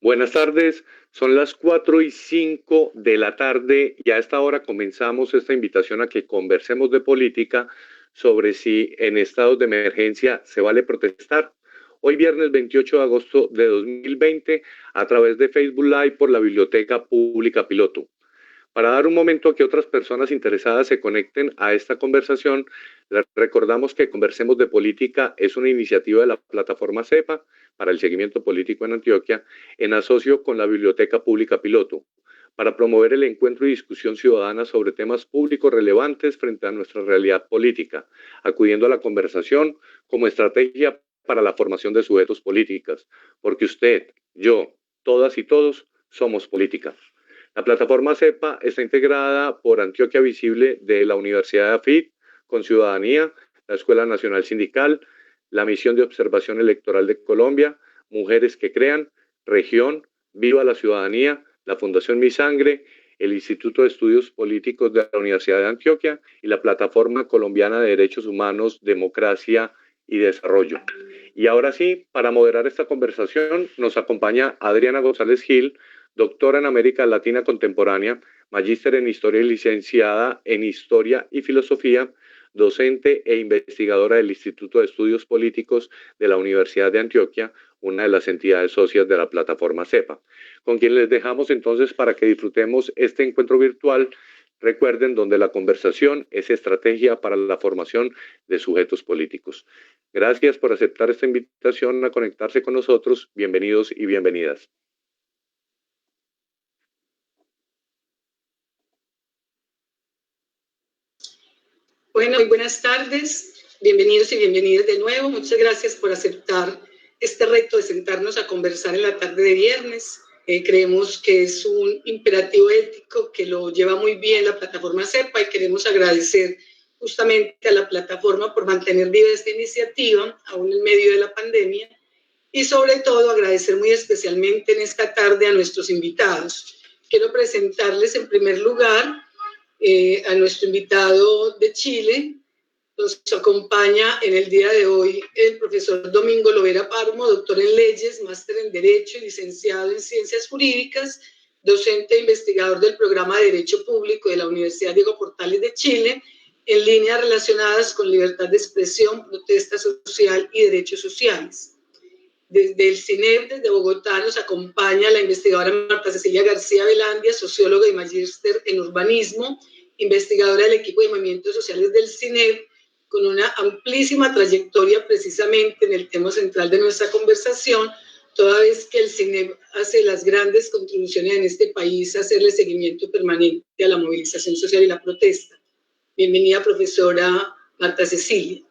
Buenas tardes, son las 4:05 de la tarde y a esta hora comenzamos esta invitación a que conversemos de política sobre si en estados de emergencia se vale protestar. Hoy viernes 28 de agosto de 2020 a través de Facebook Live por la Biblioteca Pública Piloto. Para dar un momento a que otras personas interesadas se conecten a esta conversación, les recordamos que Conversemos de Política es una iniciativa de la plataforma CEPA para el seguimiento político en Antioquia, en asocio con la Biblioteca Pública Piloto, para promover el encuentro y discusión ciudadana sobre temas públicos relevantes frente a nuestra realidad política, acudiendo a la conversación como estrategia para la formación de sujetos políticos, porque usted, yo, todas y todos somos política. La plataforma CEPA está integrada por Antioquia Visible de la Universidad de AFIT, con Ciudadanía, la Escuela Nacional Sindical, la Misión de Observación Electoral de Colombia, Mujeres que Crean, Región, Viva la Ciudadanía, la Fundación Mi Sangre, el Instituto de Estudios Políticos de la Universidad de Antioquia y la Plataforma Colombiana de Derechos Humanos, Democracia y Desarrollo. Y ahora sí, para moderar esta conversación, nos acompaña Adriana González Gil, doctora en América Latina Contemporánea, magíster en Historia y licenciada en Historia y Filosofía, docente e investigadora del Instituto de Estudios Políticos de la Universidad de Antioquia, una de las entidades socias de la plataforma CEPA, con quien les dejamos entonces para que disfrutemos este encuentro virtual. Recuerden, donde la conversación es estrategia para la formación de sujetos políticos. Gracias por aceptar esta invitación a conectarse con nosotros. Bienvenidos y bienvenidas. Bueno, muy buenas tardes, bienvenidos y bienvenidas de nuevo. Muchas gracias por aceptar este reto de sentarnos a conversar en la tarde de viernes. Creemos que es un imperativo ético que lo lleva muy bien la plataforma CEPA y queremos agradecer justamente a la plataforma por mantener viva esta iniciativa, aún en medio de la pandemia, y sobre todo agradecer muy especialmente en esta tarde a nuestros invitados. Quiero presentarles en primer lugar a nuestro invitado de Chile. Nos acompaña en el día de hoy el profesor Domingo Lovera Parmo, doctor en Leyes, máster en Derecho y licenciado en Ciencias Jurídicas, docente e investigador del programa de Derecho Público de la Universidad Diego Portales de Chile, en líneas relacionadas con libertad de expresión, protesta social y derechos sociales. Desde el CINEP, desde Bogotá, nos acompaña la investigadora Marta Cecilia García Velandia, socióloga y magíster en urbanismo, investigadora del equipo de movimientos sociales del CINEP, con una amplísima trayectoria precisamente en el tema central de nuestra conversación, toda vez que el CINEP hace las grandes contribuciones en este país a hacerle seguimiento permanente a la movilización social y la protesta. Bienvenida, profesora Marta Cecilia.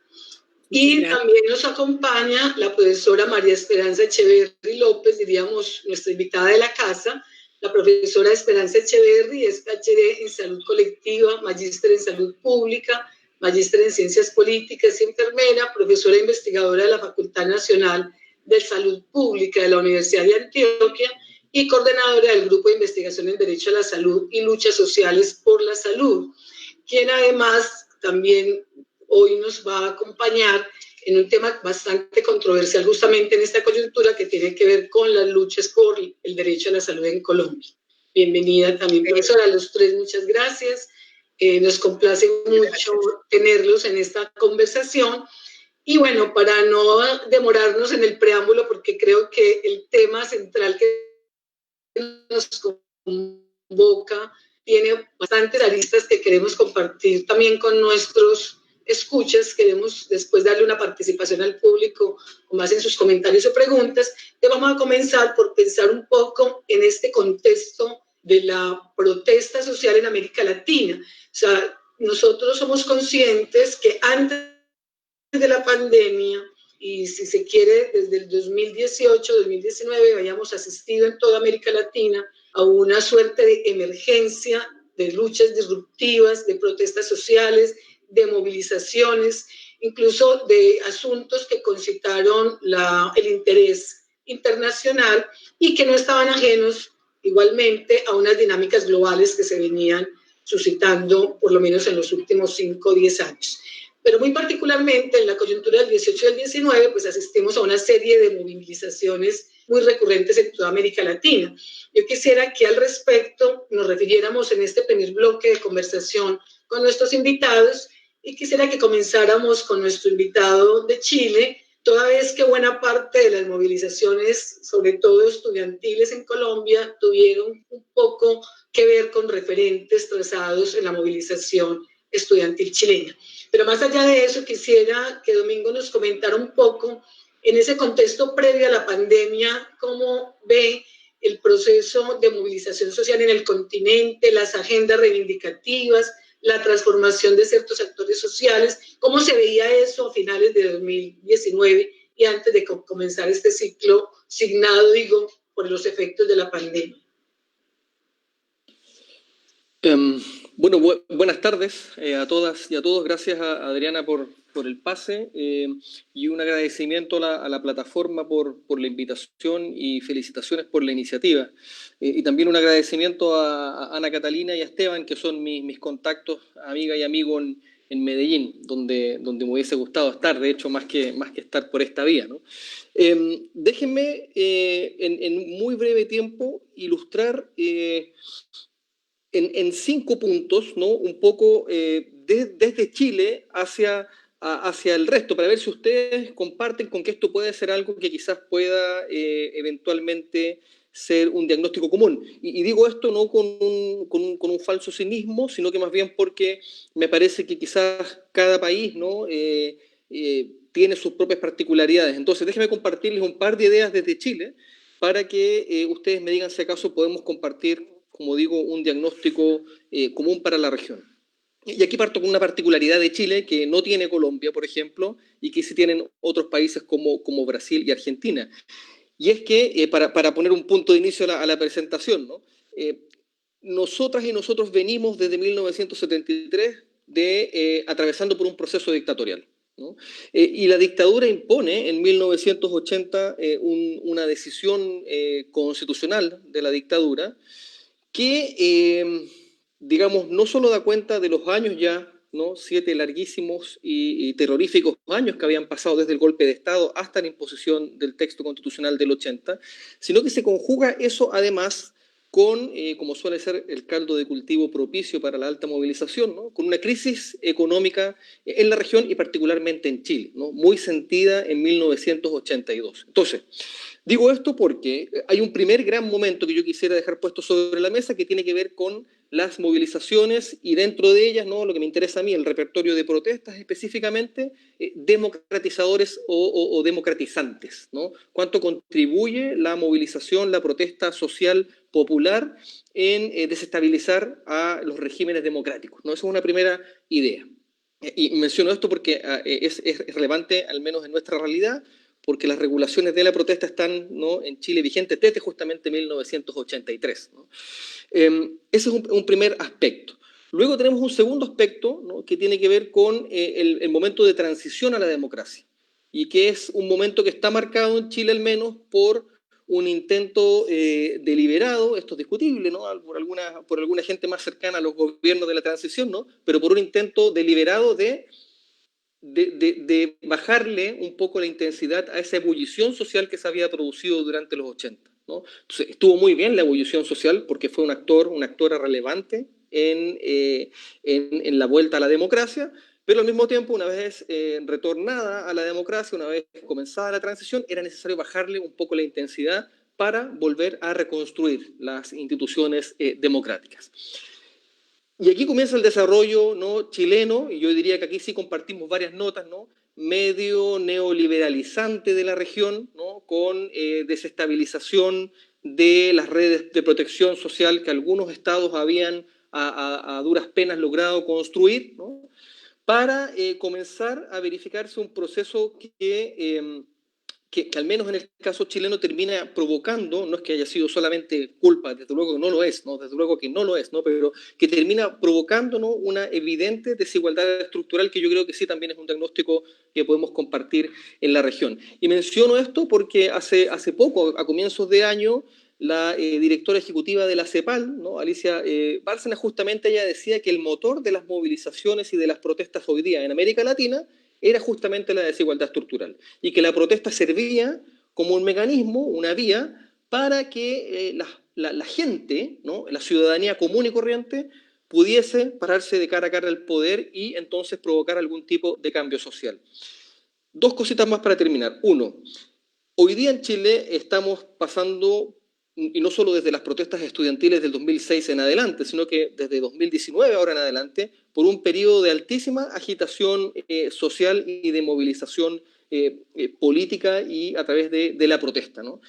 Y también nos acompaña la profesora María Esperanza Echeverri López, diríamos nuestra invitada de la casa. La profesora Esperanza Echeverri es PhD en Salud Colectiva, magíster en Salud Pública, magíster en Ciencias Políticas y enfermera, profesora investigadora de la Facultad Nacional de Salud Pública de la Universidad de Antioquia y coordinadora del Grupo de Investigación en Derecho a la Salud y Luchas Sociales por la Salud, quien además también hoy nos va a acompañar en un tema bastante controversial justamente en esta coyuntura que tiene que ver con las luchas por el derecho a la salud en Colombia. Bienvenida también, profesora, a los tres, muchas gracias. Nos complace mucho tenerlos en esta conversación. Y bueno, para no demorarnos en el preámbulo, porque creo que el tema central que nos convoca tiene bastantes aristas que queremos compartir también con nuestros escuchas. Queremos después darle una participación al público o más en sus comentarios o preguntas. Te vamos a comenzar por pensar un poco en este contexto de la protesta social en América Latina. O sea, nosotros somos conscientes que antes de la pandemia, y si se quiere desde el 2018, 2019, habíamos asistido en toda América Latina a una suerte de emergencia, de luchas disruptivas, de protestas sociales, de movilizaciones, incluso de asuntos que concitaron el interés internacional y que no estaban ajenos igualmente a unas dinámicas globales que se venían suscitando por lo menos en los últimos 5 o 10 años. Pero muy particularmente en la coyuntura del 18 y del 19, pues asistimos a una serie de movilizaciones muy recurrentes en toda América Latina. Yo quisiera que al respecto nos refiriéramos en este primer bloque de conversación con nuestros invitados y quisiera que comenzáramos con nuestro invitado de Chile, toda vez que buena parte de las movilizaciones, sobre todo estudiantiles en Colombia, tuvieron un poco que ver con referentes trazados en la movilización estudiantil chilena. Pero más allá de eso, quisiera que Domingo nos comentara un poco, en ese contexto previo a la pandemia, cómo ve el proceso de movilización social en el continente, las agendas reivindicativas, la transformación de ciertos actores sociales, cómo se veía eso a finales de 2019 y antes de comenzar este ciclo signado, digo, por los efectos de la pandemia. Bueno, buenas tardes a todas y a todos. Gracias a Adriana por el pase y un agradecimiento a la plataforma por la invitación y felicitaciones por la iniciativa. Y también un agradecimiento a Ana Catalina y a Esteban, que son mis contactos, amiga y amigo en Medellín, donde me hubiese gustado estar, de hecho, más que estar por esta vía, ¿no? Déjenme en muy breve tiempo ilustrar en 5 puntos, ¿no? Un poco desde Chile hacia el resto, para ver si ustedes comparten con que esto puede ser algo que quizás pueda eventualmente ser un diagnóstico común. Y digo esto no con un falso cinismo, sino que más bien porque me parece que quizás cada país, ¿no? Tiene sus propias particularidades. Entonces, déjenme compartirles un par de ideas desde Chile para que ustedes me digan si acaso podemos compartir, como digo, un diagnóstico común para la región. Y aquí parto con una particularidad de Chile que no tiene Colombia, por ejemplo, y que sí tienen otros países como Brasil y Argentina. Y es que, para poner un punto de inicio a la presentación, ¿no? Nosotras y nosotros venimos desde 1973 atravesando por un proceso dictatorial, ¿no? Y la dictadura impone en 1980 una decisión constitucional de la dictadura que, digamos, no solo da cuenta de los años ya, ¿no? 7 larguísimos y terroríficos años que habían pasado desde el golpe de Estado hasta la imposición del texto constitucional del 80, sino que se conjuga eso además con, como suele ser el caldo de cultivo propicio para la alta movilización, ¿no? Con una crisis económica en la región y particularmente en Chile, ¿no? Muy sentida en 1982. Entonces, digo esto porque hay un primer gran momento que yo quisiera dejar puesto sobre la mesa que tiene que ver con las movilizaciones y dentro de ellas, ¿no? Lo que me interesa a mí, el repertorio de protestas específicamente, democratizadores o democratizantes, ¿no? ¿Cuánto contribuye la movilización, la protesta social popular en desestabilizar a los regímenes democráticos, ¿no? Esa es una primera idea. Y menciono esto porque es relevante, al menos en nuestra realidad, porque las regulaciones de la protesta están, ¿no? En Chile vigentes desde justamente 1983, ¿no? Ese es un primer aspecto. Luego tenemos un segundo aspecto, ¿no? Que tiene que ver con el momento de transición a la democracia y que es un momento que está marcado en Chile al menos por un intento deliberado, esto es discutible, ¿no? por alguna gente más cercana a los gobiernos de la transición, ¿no? Pero por un intento deliberado de bajarle un poco la intensidad a esa ebullición social que se había producido durante los 80, ¿no? Entonces, estuvo muy bien la ebullición social porque fue una actora relevante en la vuelta a la democracia, pero al mismo tiempo, una vez retornada a la democracia, una vez comenzada la transición, era necesario bajarle un poco la intensidad para volver a reconstruir las instituciones democráticas. Y aquí comienza el desarrollo, ¿no? Chileno, y yo diría que aquí sí compartimos varias notas, ¿no? Medio neoliberalizante de la región, ¿no? Con desestabilización de las redes de protección social que algunos estados habían a duras penas logrado construir, ¿no? Para comenzar a verificarse un proceso que al menos en el caso chileno termina provocando, no es que haya sido solamente culpa, desde luego que no lo es, ¿no? Desde luego que no lo es, ¿no? Pero que termina provocando, ¿no? Una evidente desigualdad estructural que yo creo que sí también es un diagnóstico que podemos compartir en la región. Y menciono esto porque hace poco, a comienzos de año, la directora ejecutiva de la CEPAL, ¿no? Alicia Bárcena, justamente ella decía que el motor de las movilizaciones y de las protestas hoy día en América Latina era justamente la desigualdad estructural y que la protesta servía como un mecanismo, una vía, para que la gente, ¿no?, la ciudadanía común y corriente, pudiese pararse de cara a cara al poder y entonces provocar algún tipo de cambio social. Dos cositas más para terminar. Uno, hoy día en Chile estamos pasando, y no solo desde las protestas estudiantiles del 2006 en adelante, sino que desde 2019 ahora en adelante, por un periodo de altísima agitación social y de movilización política y a través de la protesta, ¿no?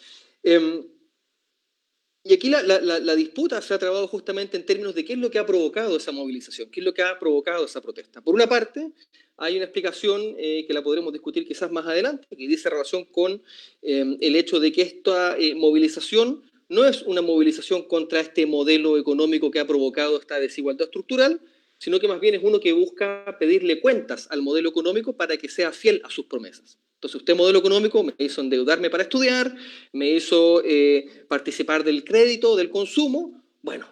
Y aquí la disputa se ha trabado justamente en términos de qué es lo que ha provocado esa movilización, qué es lo que ha provocado esa protesta. Por una parte, hay una explicación que la podremos discutir quizás más adelante, que dice relación con el hecho de que esta movilización no es una movilización contra este modelo económico que ha provocado esta desigualdad estructural, sino que más bien es uno que busca pedirle cuentas al modelo económico para que sea fiel a sus promesas. Entonces, usted, modelo económico, me hizo endeudarme para estudiar, me hizo participar del crédito, del consumo. Bueno,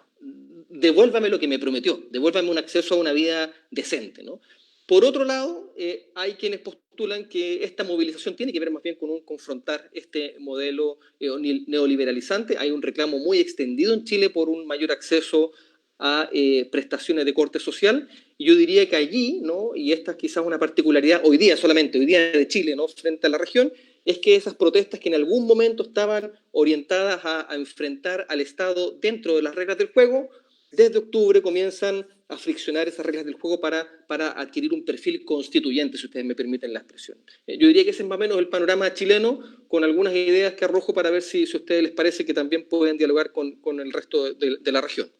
devuélvame lo que me prometió, devuélvame un acceso a una vida decente, ¿no? Por otro lado, hay quienes postulan que esta movilización tiene que ver más bien con confrontar este modelo neoliberalizante. Hay un reclamo muy extendido en Chile por un mayor acceso a prestaciones de corte social, y yo diría que allí, ¿no?, y esta es quizás una particularidad hoy día solamente, hoy día de Chile, ¿no?, frente a la región, es que esas protestas que en algún momento estaban orientadas a enfrentar al Estado dentro de las reglas del juego, desde octubre comienzan a friccionar esas reglas del juego para adquirir un perfil constituyente, si ustedes me permiten la expresión. Yo diría que ese es más o menos el panorama chileno, con algunas ideas que arrojo para ver si a ustedes les parece que también pueden dialogar con el resto de la región.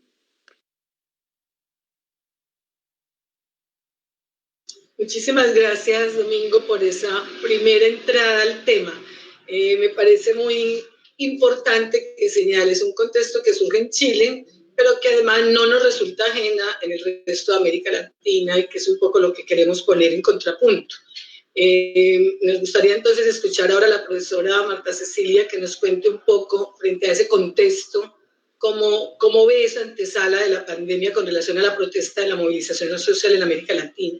Muchísimas gracias, Domingo, por esa primera entrada al tema. Me parece muy importante que señales un contexto que surge en Chile, pero que además no nos resulta ajena en el resto de América Latina, y que es un poco lo que queremos poner en contrapunto. Nos gustaría entonces escuchar ahora a la profesora Marta Cecilia, que nos cuente un poco frente a ese contexto, cómo ve esa antesala de la pandemia con relación a la protesta de la movilización social en América Latina,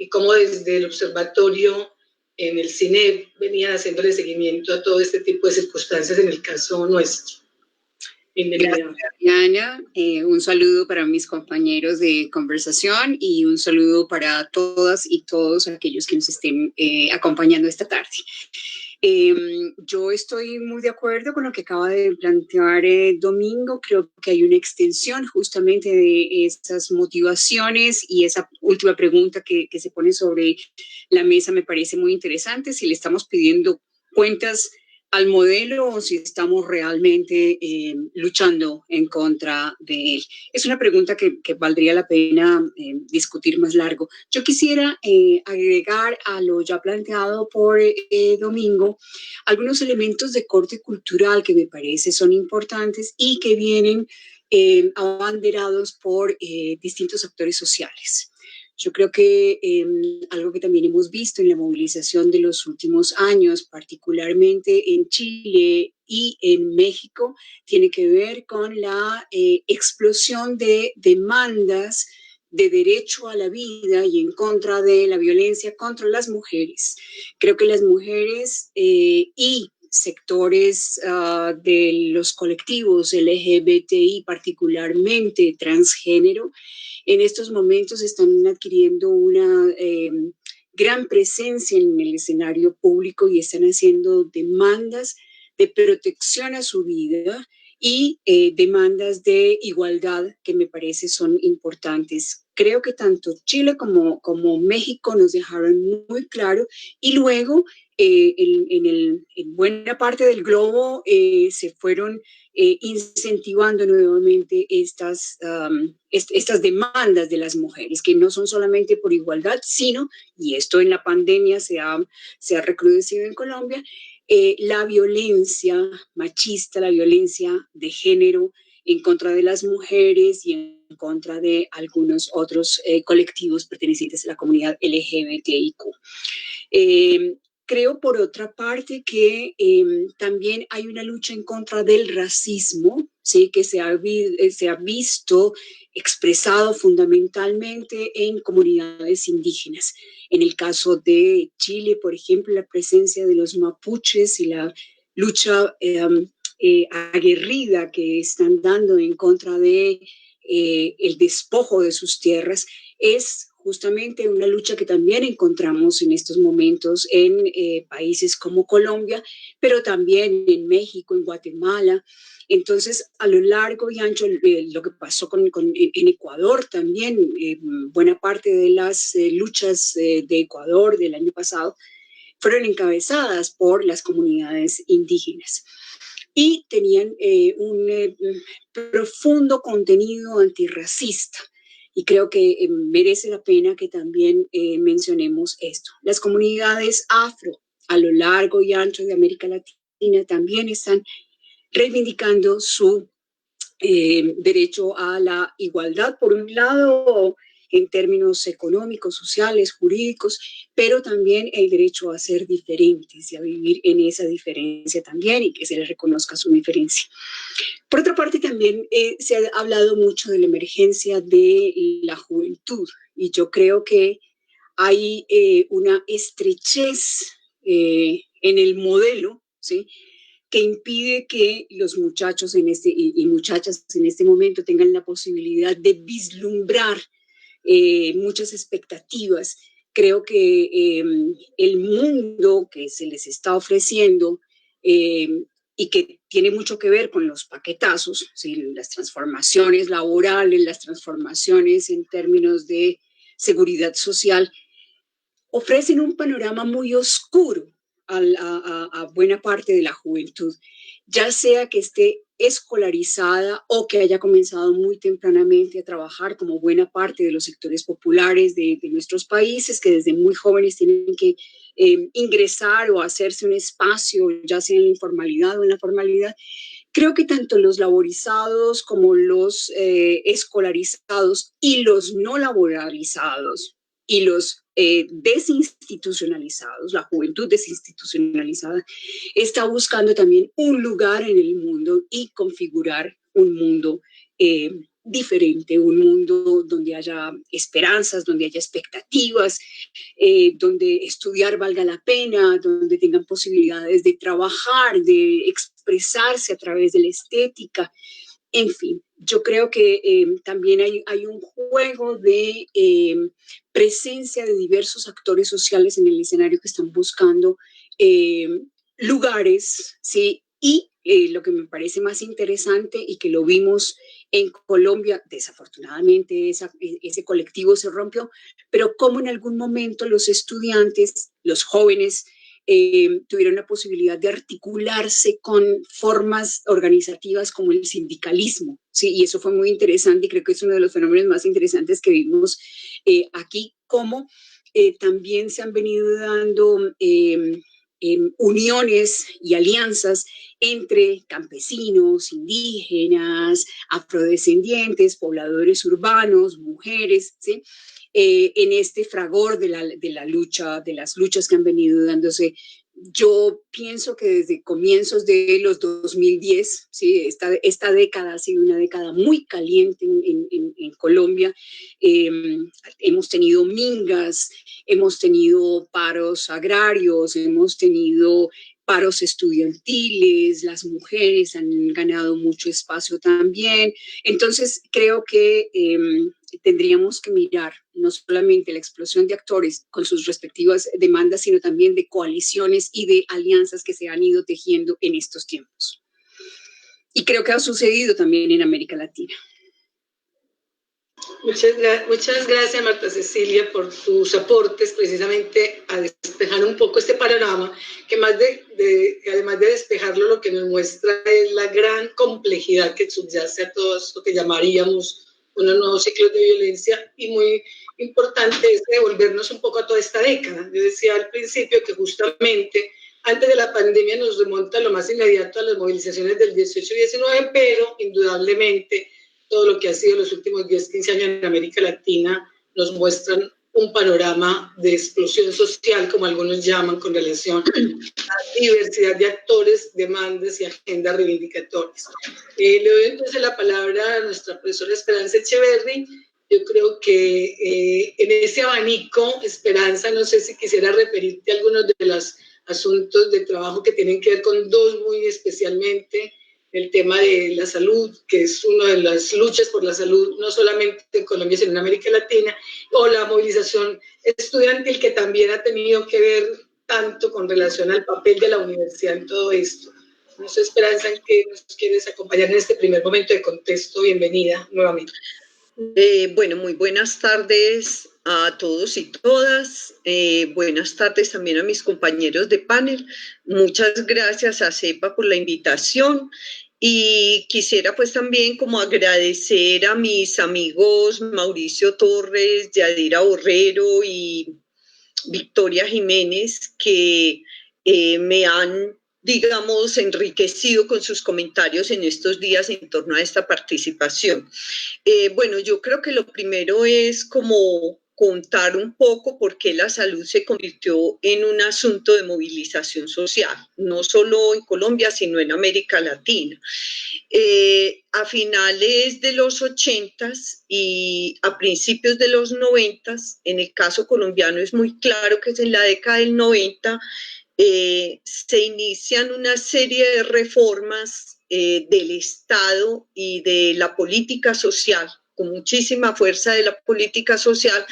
y cómo desde el observatorio en el CINEP venían haciéndole seguimiento a todo este tipo de circunstancias en el caso nuestro. Bienvenida. Gracias, Diana. Un saludo para mis compañeros de conversación y un saludo para todas y todos aquellos que nos estén acompañando esta tarde. Yo estoy muy de acuerdo con lo que acaba de plantear Domingo. Creo que hay una extensión justamente de esas motivaciones, y esa última pregunta que se pone sobre la mesa me parece muy interesante. Si le estamos pidiendo cuentas al modelo o si estamos realmente luchando en contra de él. Es una pregunta que valdría la pena discutir más largo. Yo quisiera agregar a lo ya planteado por Domingo algunos elementos de corte cultural que me parece son importantes y que vienen abanderados por distintos actores sociales. Yo creo que algo que también hemos visto en la movilización de los últimos años, particularmente en Chile y en México, tiene que ver con la explosión de demandas de derecho a la vida y en contra de la violencia contra las mujeres. Creo que las mujeres y sectores de los colectivos LGBTI, particularmente transgénero, en estos momentos están adquiriendo una gran presencia en el escenario público y están haciendo demandas de protección a su vida y demandas de igualdad que me parece son importantes. Creo que tanto Chile como México nos dejaron muy claro, y luego en buena parte del globo se fueron incentivando nuevamente estas demandas de las mujeres, que no son solamente por igualdad, sino, y esto en la pandemia se ha recrudecido en Colombia, la violencia machista, la violencia de género en contra de las mujeres y en contra de algunos otros colectivos pertenecientes a la comunidad LGBTIQ. Creo, por otra parte, que también hay una lucha en contra del racismo, ¿sí?, que se ha visto expresado fundamentalmente en comunidades indígenas. En el caso de Chile, por ejemplo, la presencia de los mapuches y la lucha aguerrida que están dando en contra de el despojo de sus tierras, es justamente una lucha que también encontramos en estos momentos en países como Colombia, pero también en México, en Guatemala. Entonces, a lo largo y ancho, lo que pasó en Ecuador también, buena parte de las luchas de Ecuador del año pasado fueron encabezadas por las comunidades indígenas y tenían un profundo contenido antirracista. Y creo que merece la pena que también mencionemos esto. Las comunidades afro a lo largo y ancho de América Latina también están reivindicando su derecho a la igualdad, por un lado, en términos económicos, sociales, jurídicos, pero también el derecho a ser diferentes y a vivir en esa diferencia también y que se les reconozca su diferencia. Por otra parte, también se ha hablado mucho de la emergencia de la juventud y yo creo que hay una estrechez en el modelo, ¿sí?, que impide que los muchachos y muchachas en este momento tengan la posibilidad de vislumbrar muchas expectativas. Creo que el mundo que se les está ofreciendo y que tiene mucho que ver con los paquetazos, ¿sí?, las transformaciones laborales, las transformaciones en términos de seguridad social, ofrecen un panorama muy oscuro a buena parte de la juventud, ya sea que esté escolarizada o que haya comenzado muy tempranamente a trabajar, como buena parte de los sectores populares de nuestros países, que desde muy jóvenes tienen que ingresar o hacerse un espacio, ya sea en la informalidad o en la formalidad. Creo que tanto los laborizados como los escolarizados y los no laboralizados y los desinstitucionalizados, la juventud desinstitucionalizada, está buscando también un lugar en el mundo y configurar un mundo diferente, un mundo donde haya esperanzas, donde haya expectativas, donde estudiar valga la pena, donde tengan posibilidades de trabajar, de expresarse a través de la estética. En fin, yo creo que también hay un juego de presencia de diversos actores sociales en el escenario que están buscando lugares, ¿sí? Y lo que me parece más interesante y que lo vimos en Colombia, desafortunadamente ese colectivo se rompió, pero como en algún momento los estudiantes, los jóvenes, tuvieron la posibilidad de articularse con formas organizativas como el sindicalismo, ¿sí? Y eso fue muy interesante y creo que es uno de los fenómenos más interesantes que vimos aquí, como también se han venido dando uniones y alianzas entre campesinos, indígenas, afrodescendientes, pobladores urbanos, mujeres, ¿sí? En este fragor de la lucha, de las luchas que han venido dándose. Yo pienso que desde comienzos de los 2010, ¿sí?, esta década ha sido una década muy caliente en Colombia. Hemos tenido mingas, hemos tenido paros agrarios, hemos tenido paros estudiantiles, las mujeres han ganado mucho espacio también. Entonces, creo que tendríamos que mirar no solamente la explosión de actores con sus respectivas demandas, sino también de coaliciones y de alianzas que se han ido tejiendo en estos tiempos. Y creo que ha sucedido también en América Latina. Muchas gracias, Marta Cecilia, por tus aportes precisamente a despejar un poco este panorama, que además de despejarlo, lo que nos muestra es la gran complejidad que subyace a todo esto que llamaríamos unos nuevos ciclos de violencia, y muy importante es devolvernos un poco a toda esta década. Yo decía al principio que justamente antes de la pandemia nos remonta lo más inmediato a las movilizaciones del 18 y 19, pero indudablemente todo lo que ha sido los últimos 10, 15 años en América Latina nos muestran un panorama de explosión social, como algunos llaman, con relación a diversidad de actores, demandas y agendas reivindicatorias. Le doy entonces la palabra a nuestra profesora Esperanza Echeverry. Yo creo que en ese abanico, Esperanza, no sé si quisiera referirte a algunos de los asuntos de trabajo que tienen que ver con dos muy especialmente, el tema de la salud, que es una de las luchas por la salud, no solamente en Colombia, sino en América Latina, o la movilización estudiantil, que también ha tenido que ver tanto con relación al papel de la universidad en todo esto. No sé, Esperanza, en que nos quieres acompañar en este primer momento de contexto. Bienvenida nuevamente. Bueno, muy buenas tardes a todos y todas. Buenas tardes también a mis compañeros de panel. Muchas gracias a CEPA por la invitación. Y quisiera pues también como agradecer a mis amigos Mauricio Torres, Yadira Borrero y Victoria Jiménez, que me han, digamos, enriquecido con sus comentarios en estos días en torno a esta participación. Bueno, yo creo que lo primero es como contar un poco por qué la salud se convirtió en un asunto de movilización social, no solo en Colombia, sino en América Latina. A finales de los 80s y a principios de los 90s, en el caso colombiano es muy claro que es en la década del 90, se inician una serie de reformas del Estado y de la política social, con muchísima fuerza de la política social,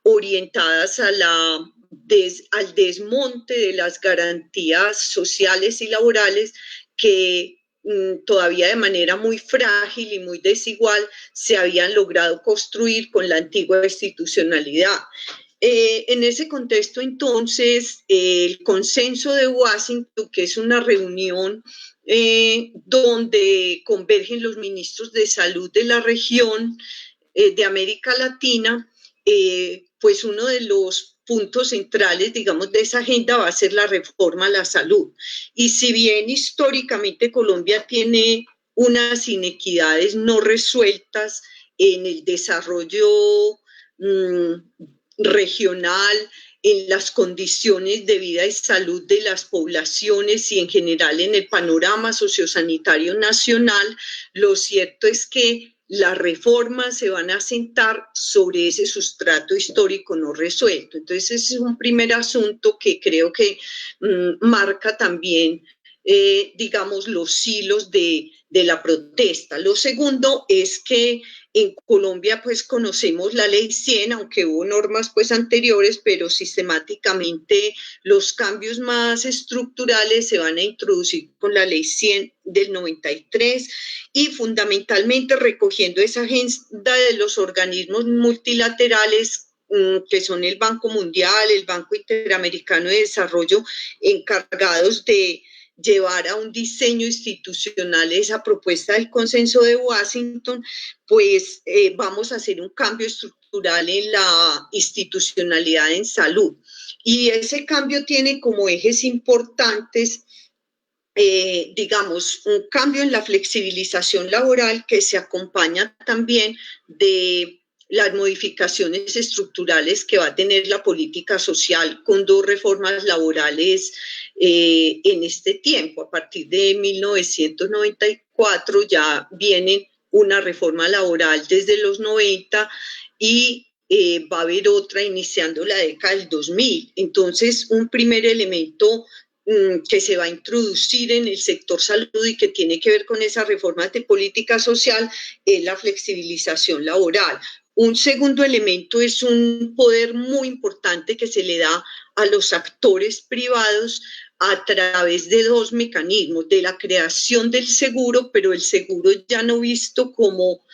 orientadas a al desmonte de las garantías sociales y laborales que todavía de manera muy frágil y muy desigual se habían logrado construir con la antigua institucionalidad. En ese contexto, entonces, el Consenso de Washington, que es una reunión donde convergen los ministros de salud de la región de América Latina, pues uno de los puntos centrales, digamos, de esa agenda va a ser la reforma a la salud. Y si bien históricamente Colombia tiene unas inequidades no resueltas en el desarrollo regional, en las condiciones de vida y salud de las poblaciones y en general en el panorama sociosanitario nacional, lo cierto es que las reformas se van a asentar sobre ese sustrato histórico no resuelto. Entonces, ese es un primer asunto que creo que marca también, digamos, los hilos de la protesta. Lo segundo es que en Colombia, pues, conocemos la Ley 100, aunque hubo normas, pues, anteriores, pero sistemáticamente los cambios más estructurales se van a introducir con la Ley 100 del 93 y fundamentalmente recogiendo esa agenda de los organismos multilaterales que son el Banco Mundial, el Banco Interamericano de Desarrollo, encargados de llevar a un diseño institucional esa propuesta del Consenso de Washington, pues vamos a hacer un cambio estructural en la institucionalidad en salud. Y ese cambio tiene como ejes importantes, digamos, un cambio en la flexibilización laboral que se acompaña también de las modificaciones estructurales que va a tener la política social con dos reformas laborales en este tiempo. A partir de 1994 ya viene una reforma laboral desde los 90 y va a haber otra iniciando la década del 2000. Entonces, un primer elemento que se va a introducir en el sector salud y que tiene que ver con esa reforma de política social es la flexibilización laboral. Un segundo elemento es un poder muy importante que se le da a los actores privados a través de dos mecanismos, de la creación del seguro, pero el seguro ya no visto como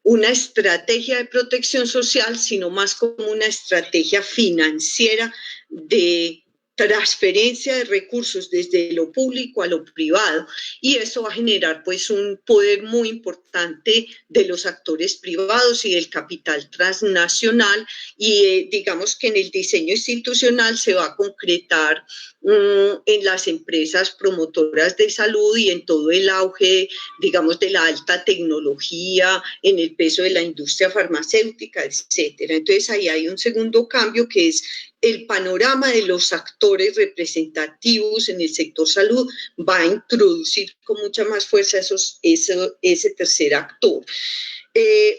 una estrategia de protección social, sino más como una estrategia financiera de transferencia de recursos desde lo público a lo privado, y eso va a generar pues un poder muy importante de los actores privados y del capital transnacional, y digamos que en el diseño institucional se va a concretar en las empresas promotoras de salud y en todo el auge, digamos, de la alta tecnología, en el peso de la industria farmacéutica, etcétera. Entonces ahí hay un segundo cambio que es el panorama de los actores representativos en el sector salud va a introducir con mucha más fuerza ese tercer actor.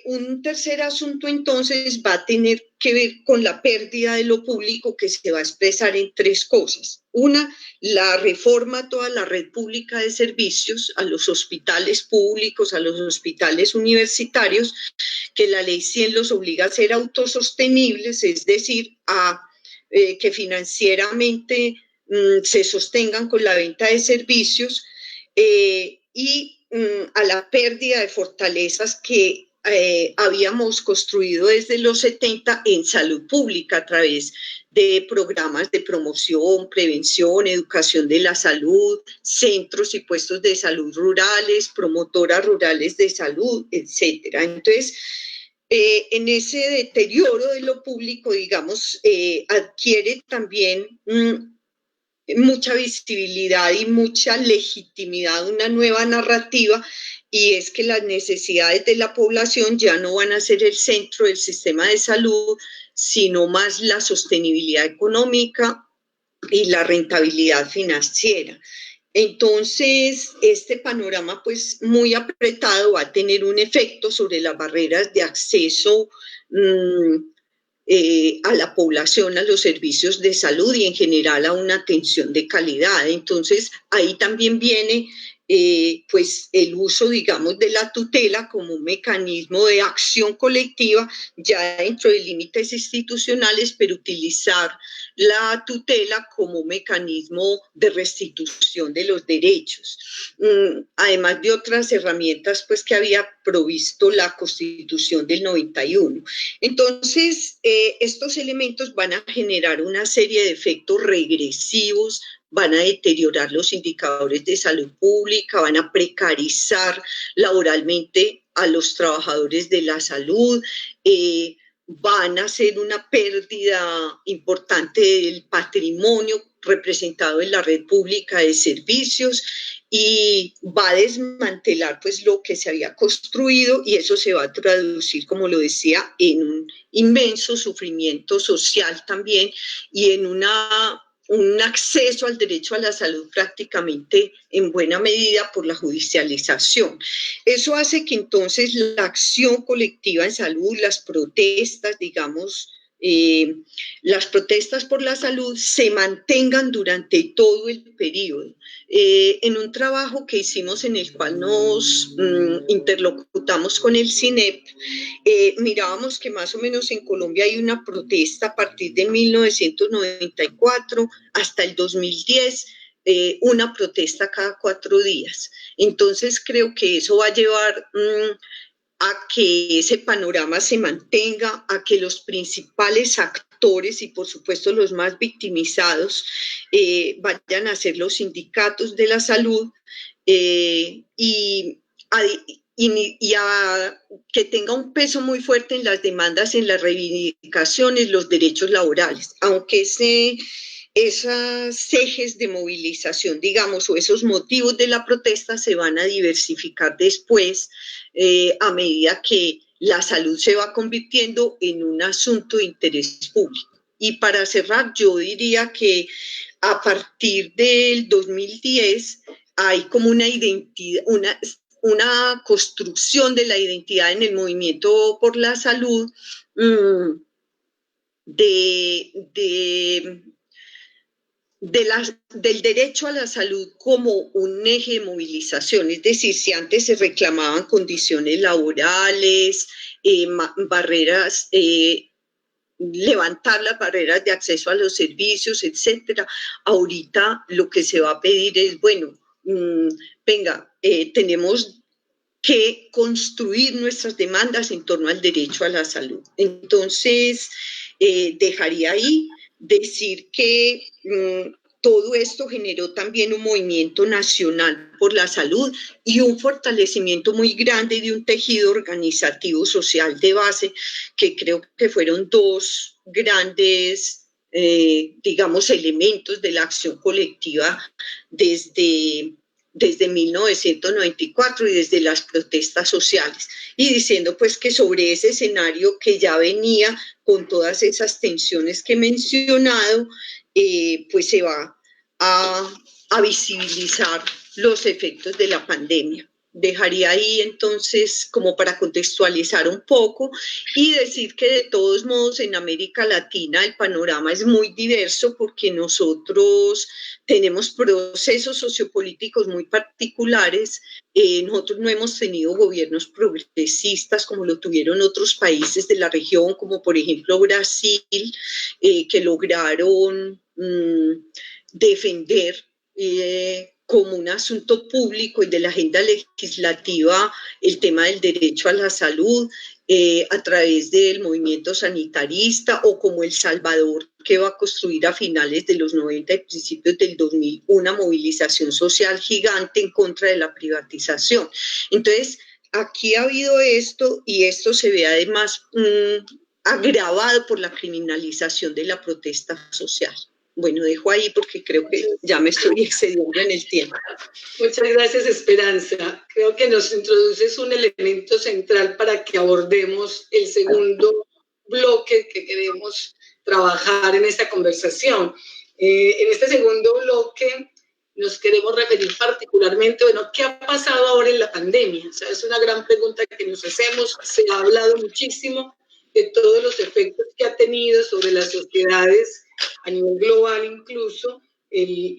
Un tercer asunto entonces va a tener que ver con la pérdida de lo público, que se va a expresar en tres cosas. Una, la reforma a toda la red pública de servicios, a los hospitales públicos, a los hospitales universitarios, que la ley 100 los obliga a ser autosostenibles, es decir, a que financieramente se sostengan con la venta de servicios y a la pérdida de fortalezas que habíamos construido desde los 70 en salud pública a través de programas de promoción, prevención, educación de la salud, centros y puestos de salud rurales, promotoras rurales de salud, etcétera. Entonces, en ese deterioro de lo público, digamos, adquiere también mucha visibilidad y mucha legitimidad una nueva narrativa, y es que las necesidades de la población ya no van a ser el centro del sistema de salud, sino más la sostenibilidad económica y la rentabilidad financiera. Entonces, este panorama pues muy apretado va a tener un efecto sobre las barreras de acceso a la población, a los servicios de salud y en general a una atención de calidad. Entonces, ahí también viene pues el uso, digamos, de la tutela como un mecanismo de acción colectiva ya dentro de límites institucionales, pero utilizar la tutela como mecanismo de restitución de los derechos, además de otras herramientas pues que había provisto la Constitución del 91. Entonces, estos elementos van a generar una serie de efectos regresivos, van a deteriorar los indicadores de salud pública, van a precarizar laboralmente a los trabajadores de la salud, van a hacer una pérdida importante del patrimonio representado en la red pública de servicios y va a desmantelar pues lo que se había construido, y eso se va a traducir, como lo decía, en un inmenso sufrimiento social también y en un acceso al derecho a la salud prácticamente en buena medida por la judicialización. Eso hace que entonces la acción colectiva en salud, las protestas, digamos, las protestas por la salud se mantengan durante todo el periodo. En un trabajo que hicimos en el cual nos interlocutamos con el CINEP, mirábamos que más o menos en Colombia hay una protesta a partir de 1994 hasta el 2010, una protesta cada 4 días. Entonces creo que eso va a llevar a que ese panorama se mantenga, a que los principales actores y por supuesto los más victimizados vayan a ser los sindicatos de la salud y a que tenga un peso muy fuerte en las demandas, en las reivindicaciones, los derechos laborales, aunque esos ejes de movilización, digamos, o esos motivos de la protesta se van a diversificar después a medida que la salud se va convirtiendo en un asunto de interés público. Y para cerrar, yo diría que a partir del 2010 hay como una identidad, una construcción de la identidad en el movimiento por la salud del derecho a la salud como un eje de movilización. Es decir, si antes se reclamaban condiciones laborales, barreras, levantar las barreras de acceso a los servicios, etcétera, ahorita lo que se va a pedir es, bueno, venga, tenemos que construir nuestras demandas en torno al derecho a la salud. Entonces, dejaría ahí decir que todo esto generó también un movimiento nacional por la salud y un fortalecimiento muy grande de un tejido organizativo social de base, que creo que fueron dos grandes, digamos, elementos de la acción colectiva desde 1994 y desde las protestas sociales, y diciendo pues que sobre ese escenario que ya venía con todas esas tensiones que he mencionado, pues se va a visibilizar los efectos de la pandemia. dejaría ahí entonces como para contextualizar un poco y decir que de todos modos en América Latina el panorama es muy diverso porque nosotros tenemos procesos sociopolíticos muy particulares. Nosotros no hemos tenido gobiernos progresistas como lo tuvieron otros países de la región, como por ejemplo Brasil, que lograron defender como un asunto público y de la agenda legislativa el tema del derecho a la salud a través del movimiento sanitarista, o como El Salvador, que va a construir a finales de los 90 y principios del 2000 una movilización social gigante en contra de la privatización. Entonces, aquí ha habido esto, y esto se ve además agravado por la criminalización de la protesta social. Bueno, dejo ahí porque creo que ya me estoy excediendo en el tiempo. Muchas gracias, Esperanza. Creo que nos introduces un elemento central para que abordemos el segundo bloque que queremos trabajar en esta conversación. En este segundo bloque nos queremos referir particularmente, bueno, ¿qué ha pasado ahora en la pandemia? O sea, es una gran pregunta que nos hacemos. Se ha hablado muchísimo de todos los efectos que ha tenido sobre las sociedades a nivel global, incluso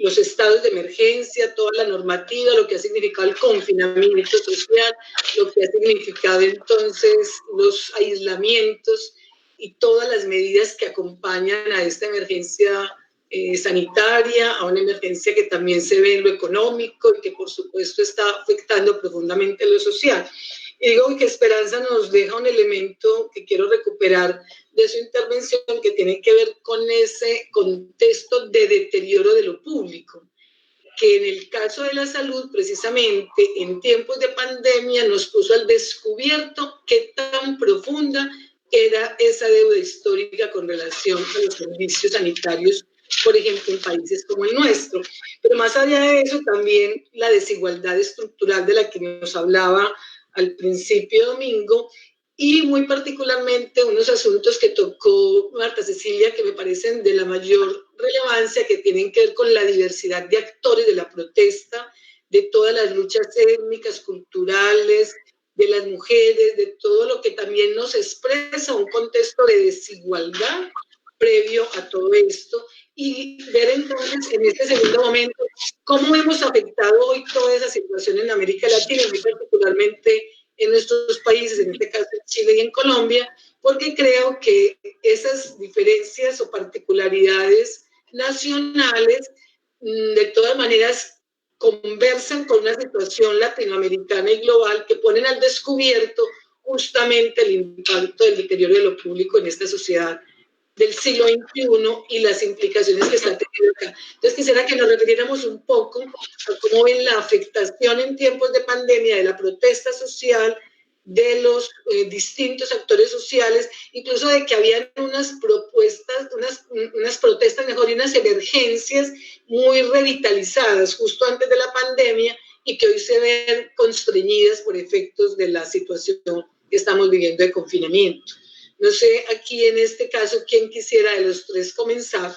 los estados de emergencia, toda la normativa, lo que ha significado el confinamiento social, lo que ha significado entonces los aislamientos y todas las medidas que acompañan a esta emergencia sanitaria, a una emergencia que también se ve en lo económico y que por supuesto está afectando profundamente lo social. Y digo que Esperanza nos deja un elemento que quiero recuperar de su intervención, que tiene que ver con ese contexto de deterioro de lo público, que en el caso de la salud, precisamente en tiempos de pandemia, nos puso al descubierto qué tan profunda era esa deuda histórica con relación a los servicios sanitarios, por ejemplo, en países como el nuestro. Pero más allá de eso, también la desigualdad estructural de la que nos hablaba al principio, Domingo, y muy particularmente unos asuntos que tocó Marta Cecilia que me parecen de la mayor relevancia, que tienen que ver con la diversidad de actores de la protesta, de todas las luchas étnicas, culturales, de las mujeres, de todo lo que también nos expresa un contexto de desigualdad previo a todo esto, y ver entonces en este segundo momento cómo hemos afectado hoy toda esa situación en América Latina, y muy particularmente en nuestros países, en este caso en Chile y en Colombia, porque creo que esas diferencias o particularidades nacionales de todas maneras conversan con una situación latinoamericana y global que ponen al descubierto justamente el impacto del deterioro de lo público en esta sociedad del siglo XXI y las implicaciones que está teniendo acá. Entonces quisiera que nos refiriéramos un poco a cómo ven la afectación en tiempos de pandemia de la protesta social, de los distintos actores sociales, incluso de que habían unas propuestas, unas protestas mejor y unas emergencias muy revitalizadas justo antes de la pandemia y que hoy se ven constreñidas por efectos de la situación que estamos viviendo de confinamiento. No sé, aquí en este caso, ¿quién quisiera de los tres comenzar?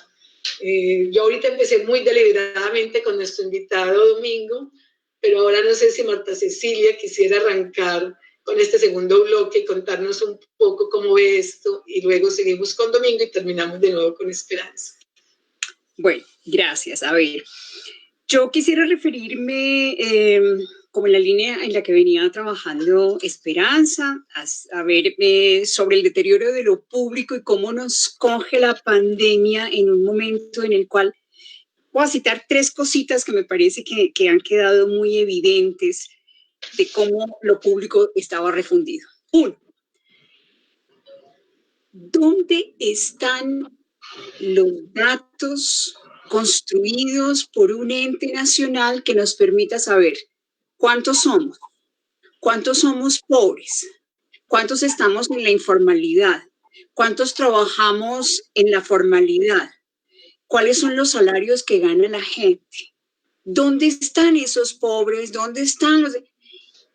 Yo ahorita empecé muy deliberadamente con nuestro invitado Domingo, pero ahora no sé si Marta Cecilia quisiera arrancar con este segundo bloque y contarnos un poco cómo ve esto, y luego seguimos con Domingo y terminamos de nuevo con Esperanza. Bueno, gracias. A ver, yo quisiera referirme como en la línea en la que venía trabajando Esperanza, a ver sobre el deterioro de lo público y cómo nos coge la pandemia en un momento en el cual voy a citar tres cositas que me parece que han quedado muy evidentes de cómo lo público estaba refundido. Uno, ¿dónde están los datos construidos por un ente nacional que nos permita saber cuántos somos pobres, cuántos estamos en la informalidad, cuántos trabajamos en la formalidad, cuáles son los salarios que gana la gente, dónde están esos pobres, dónde están los...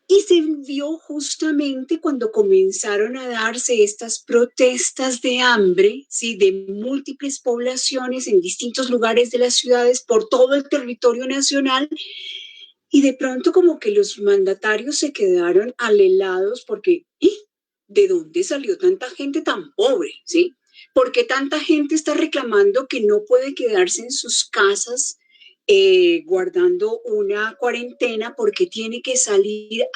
Y se vio justamente cuando comenzaron a darse estas protestas de hambre, ¿sí?, de múltiples poblaciones en distintos lugares de las ciudades por todo el territorio nacional, Y de pronto como que los mandatarios se quedaron alelados porque ¿de dónde salió tanta gente tan pobre? ¿Sí? ¿Por qué tanta gente está reclamando que no puede quedarse en sus casas guardando una cuarentena porque tiene que salir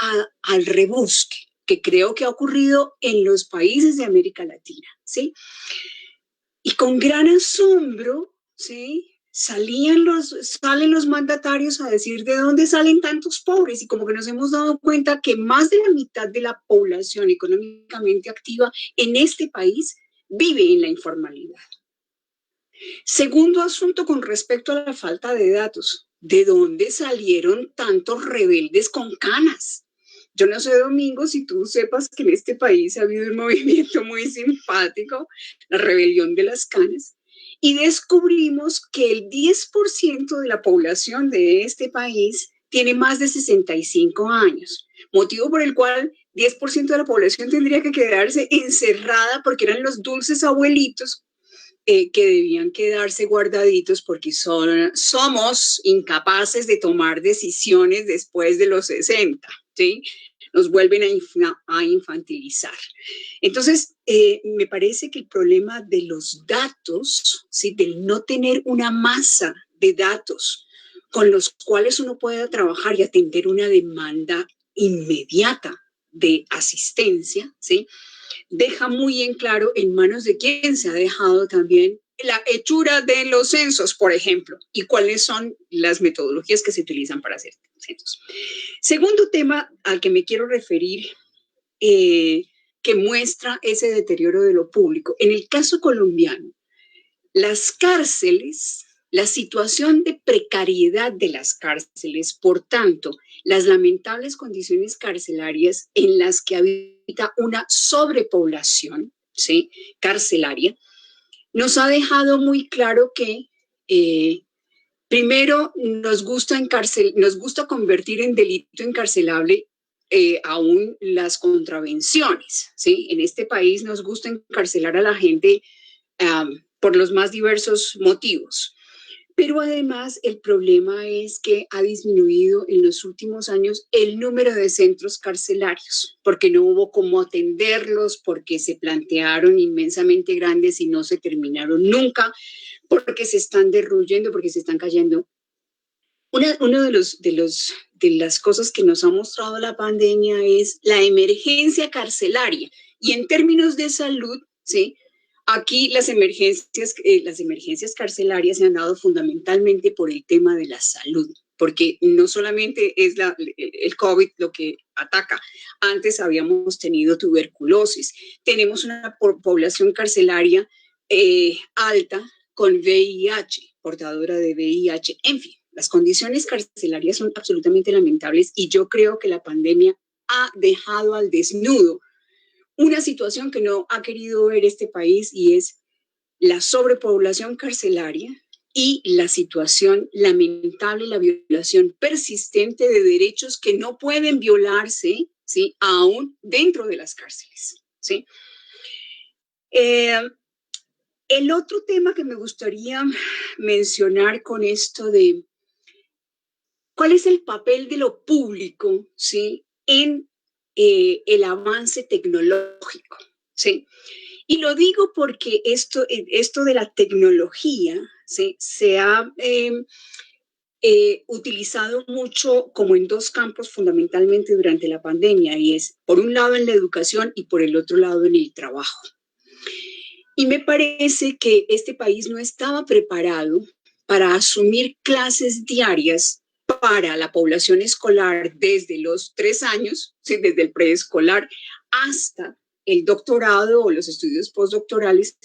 al rebusque? Que creo que ha ocurrido en los países de América Latina, ¿sí? Y con gran asombro, ¿sí? Salen los mandatarios a decir de dónde salen tantos pobres y como que nos hemos dado cuenta que más de la mitad de la población económicamente activa en este país vive en la informalidad. Segundo asunto con respecto a la falta de datos. ¿De dónde salieron tantos rebeldes con canas? Yo no sé, Domingo, si tú sepas que en este país ha habido un movimiento muy simpático, la rebelión de las canas, y descubrimos que el 10% de la población de este país tiene más de 65 años, motivo por el cual 10% de la población tendría que quedarse encerrada porque eran los dulces abuelitos que debían quedarse guardaditos porque somos incapaces de tomar decisiones después de los 60, ¿sí? Nos vuelven a infantilizar. Entonces, me parece que el problema de los datos, ¿sí? Del no tener una masa de datos con los cuales uno pueda trabajar y atender una demanda inmediata de asistencia, ¿sí? Deja muy en claro en manos de quién se ha dejado también la hechura de los censos, por ejemplo, y cuáles son las metodologías que se utilizan para hacer censos. Segundo tema al que me quiero referir, que muestra ese deterioro de lo público. En el caso colombiano, las cárceles, la situación de precariedad de las cárceles, por tanto, las lamentables condiciones carcelarias en las que habita una sobrepoblación, ¿sí? Carcelaria, nos ha dejado muy claro que primero nos gusta convertir en delito encarcelable aún las contravenciones, ¿sí? En este país nos gusta encarcelar a la gente por los más diversos motivos. Pero además el problema es que ha disminuido en los últimos años el número de centros carcelarios, porque no hubo cómo atenderlos, porque se plantearon inmensamente grandes y no se terminaron nunca, porque se están derruyendo, porque se están cayendo. Una de las cosas que nos ha mostrado la pandemia es la emergencia carcelaria. Y en términos de salud, ¿sí? Aquí las emergencias carcelarias se han dado fundamentalmente por el tema de la salud, porque no solamente es el COVID lo que ataca. Antes habíamos tenido tuberculosis. Tenemos una población carcelaria alta con VIH, portadora de VIH. En fin, las condiciones carcelarias son absolutamente lamentables y yo creo que la pandemia ha dejado al desnudo una situación que no ha querido ver este país y es la sobrepoblación carcelaria y la situación lamentable, la violación persistente de derechos que no pueden violarse, ¿sí? Aún dentro de las cárceles, ¿sí? El otro tema que me gustaría mencionar con esto de cuál es el papel de lo público, ¿sí? En el avance tecnológico, ¿sí? Y lo digo porque esto de la tecnología, ¿sí? Se ha utilizado mucho como en dos campos fundamentalmente durante la pandemia, y es por un lado en la educación y por el otro lado en el trabajo. Y me parece que este país no estaba preparado para asumir clases diarias para la población escolar desde los 3 años, ¿sí? Desde el preescolar hasta el doctorado o los estudios postdoctorales.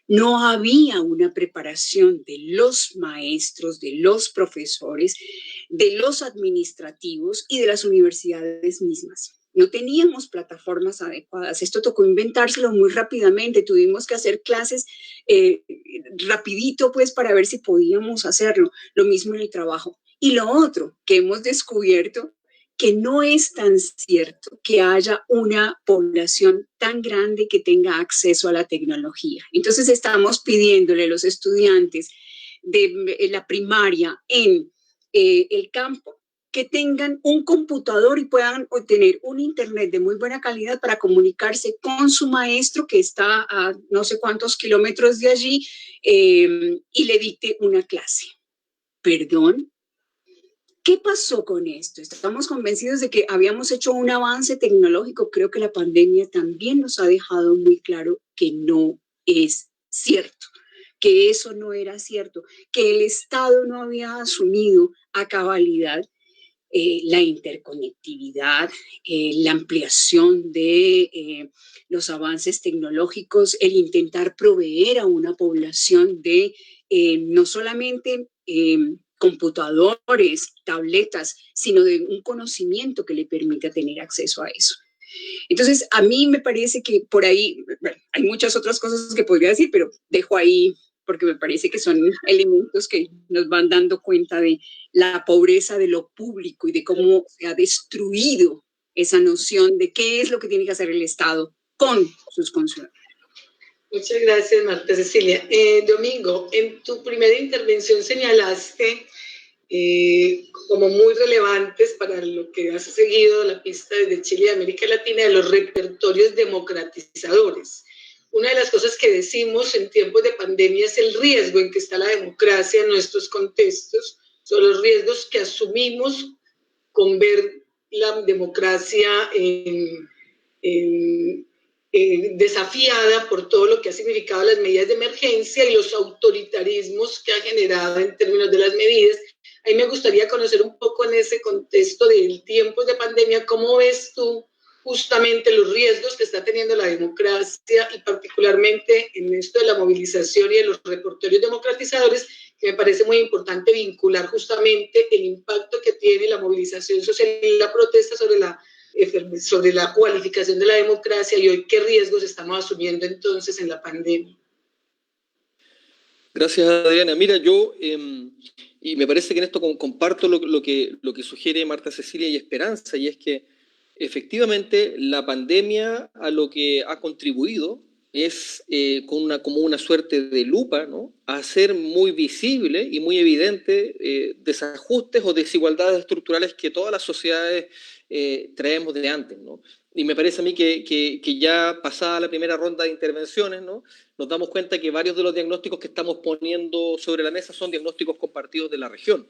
No había una preparación de los maestros, de los profesores, de los administrativos y de las universidades mismas. No teníamos plataformas adecuadas. Esto tocó inventárselo muy rápidamente. Tuvimos que hacer clases rapidito, pues, para ver si podíamos hacerlo. Lo mismo en el trabajo. Y lo otro que hemos descubierto, que no es tan cierto que haya una población tan grande que tenga acceso a la tecnología. Entonces estamos pidiéndole a los estudiantes de la primaria en el campo que tengan un computador y puedan obtener un internet de muy buena calidad para comunicarse con su maestro que está a no sé cuántos kilómetros de allí y le dicte una clase. ¿Perdón? ¿Qué pasó con esto? Estamos convencidos de que habíamos hecho un avance tecnológico. Creo que la pandemia también nos ha dejado muy claro que no es cierto, que eso no era cierto, que el Estado no había asumido a cabalidad la interconectividad, la ampliación de los avances tecnológicos, el intentar proveer a una población de no solamente computadores, tabletas, sino de un conocimiento que le permita tener acceso a eso. Entonces, a mí me parece que por ahí, bueno, hay muchas otras cosas que podría decir, pero dejo ahí porque me parece que son elementos que nos van dando cuenta de la pobreza de lo público y de cómo se ha destruido esa noción de qué es lo que tiene que hacer el Estado con sus consumidores. Muchas gracias, Marta Cecilia. Domingo, en tu primera intervención señalaste como muy relevantes para lo que has seguido la pista desde Chile y América Latina de los repertorios democratizadores. Una de las cosas que decimos en tiempos de pandemia es el riesgo en que está la democracia en nuestros contextos, son los riesgos que asumimos con ver la democracia desafiada por todo lo que ha significado las medidas de emergencia y los autoritarismos que ha generado en términos de las medidas. A mí me gustaría conocer un poco en ese contexto del tiempo de pandemia, ¿cómo ves tú justamente los riesgos que está teniendo la democracia y particularmente en esto de la movilización y de los repertorios democratizadores, que me parece muy importante vincular justamente el impacto que tiene la movilización social y la protesta sobre la cualificación de la democracia y hoy qué riesgos estamos asumiendo entonces en la pandemia? Gracias, Adriana. Mira, yo, y me parece que en esto comparto lo que sugiere Marta Cecilia y Esperanza, y es que efectivamente la pandemia a lo que ha contribuido es como una suerte de lupa, ¿no?, a hacer muy visible y muy evidente desajustes o desigualdades estructurales que todas las sociedades traemos de antes, ¿no? Y me parece a mí que ya pasada la primera ronda de intervenciones, ¿no?, nos damos cuenta que varios de los diagnósticos que estamos poniendo sobre la mesa son diagnósticos compartidos de la región.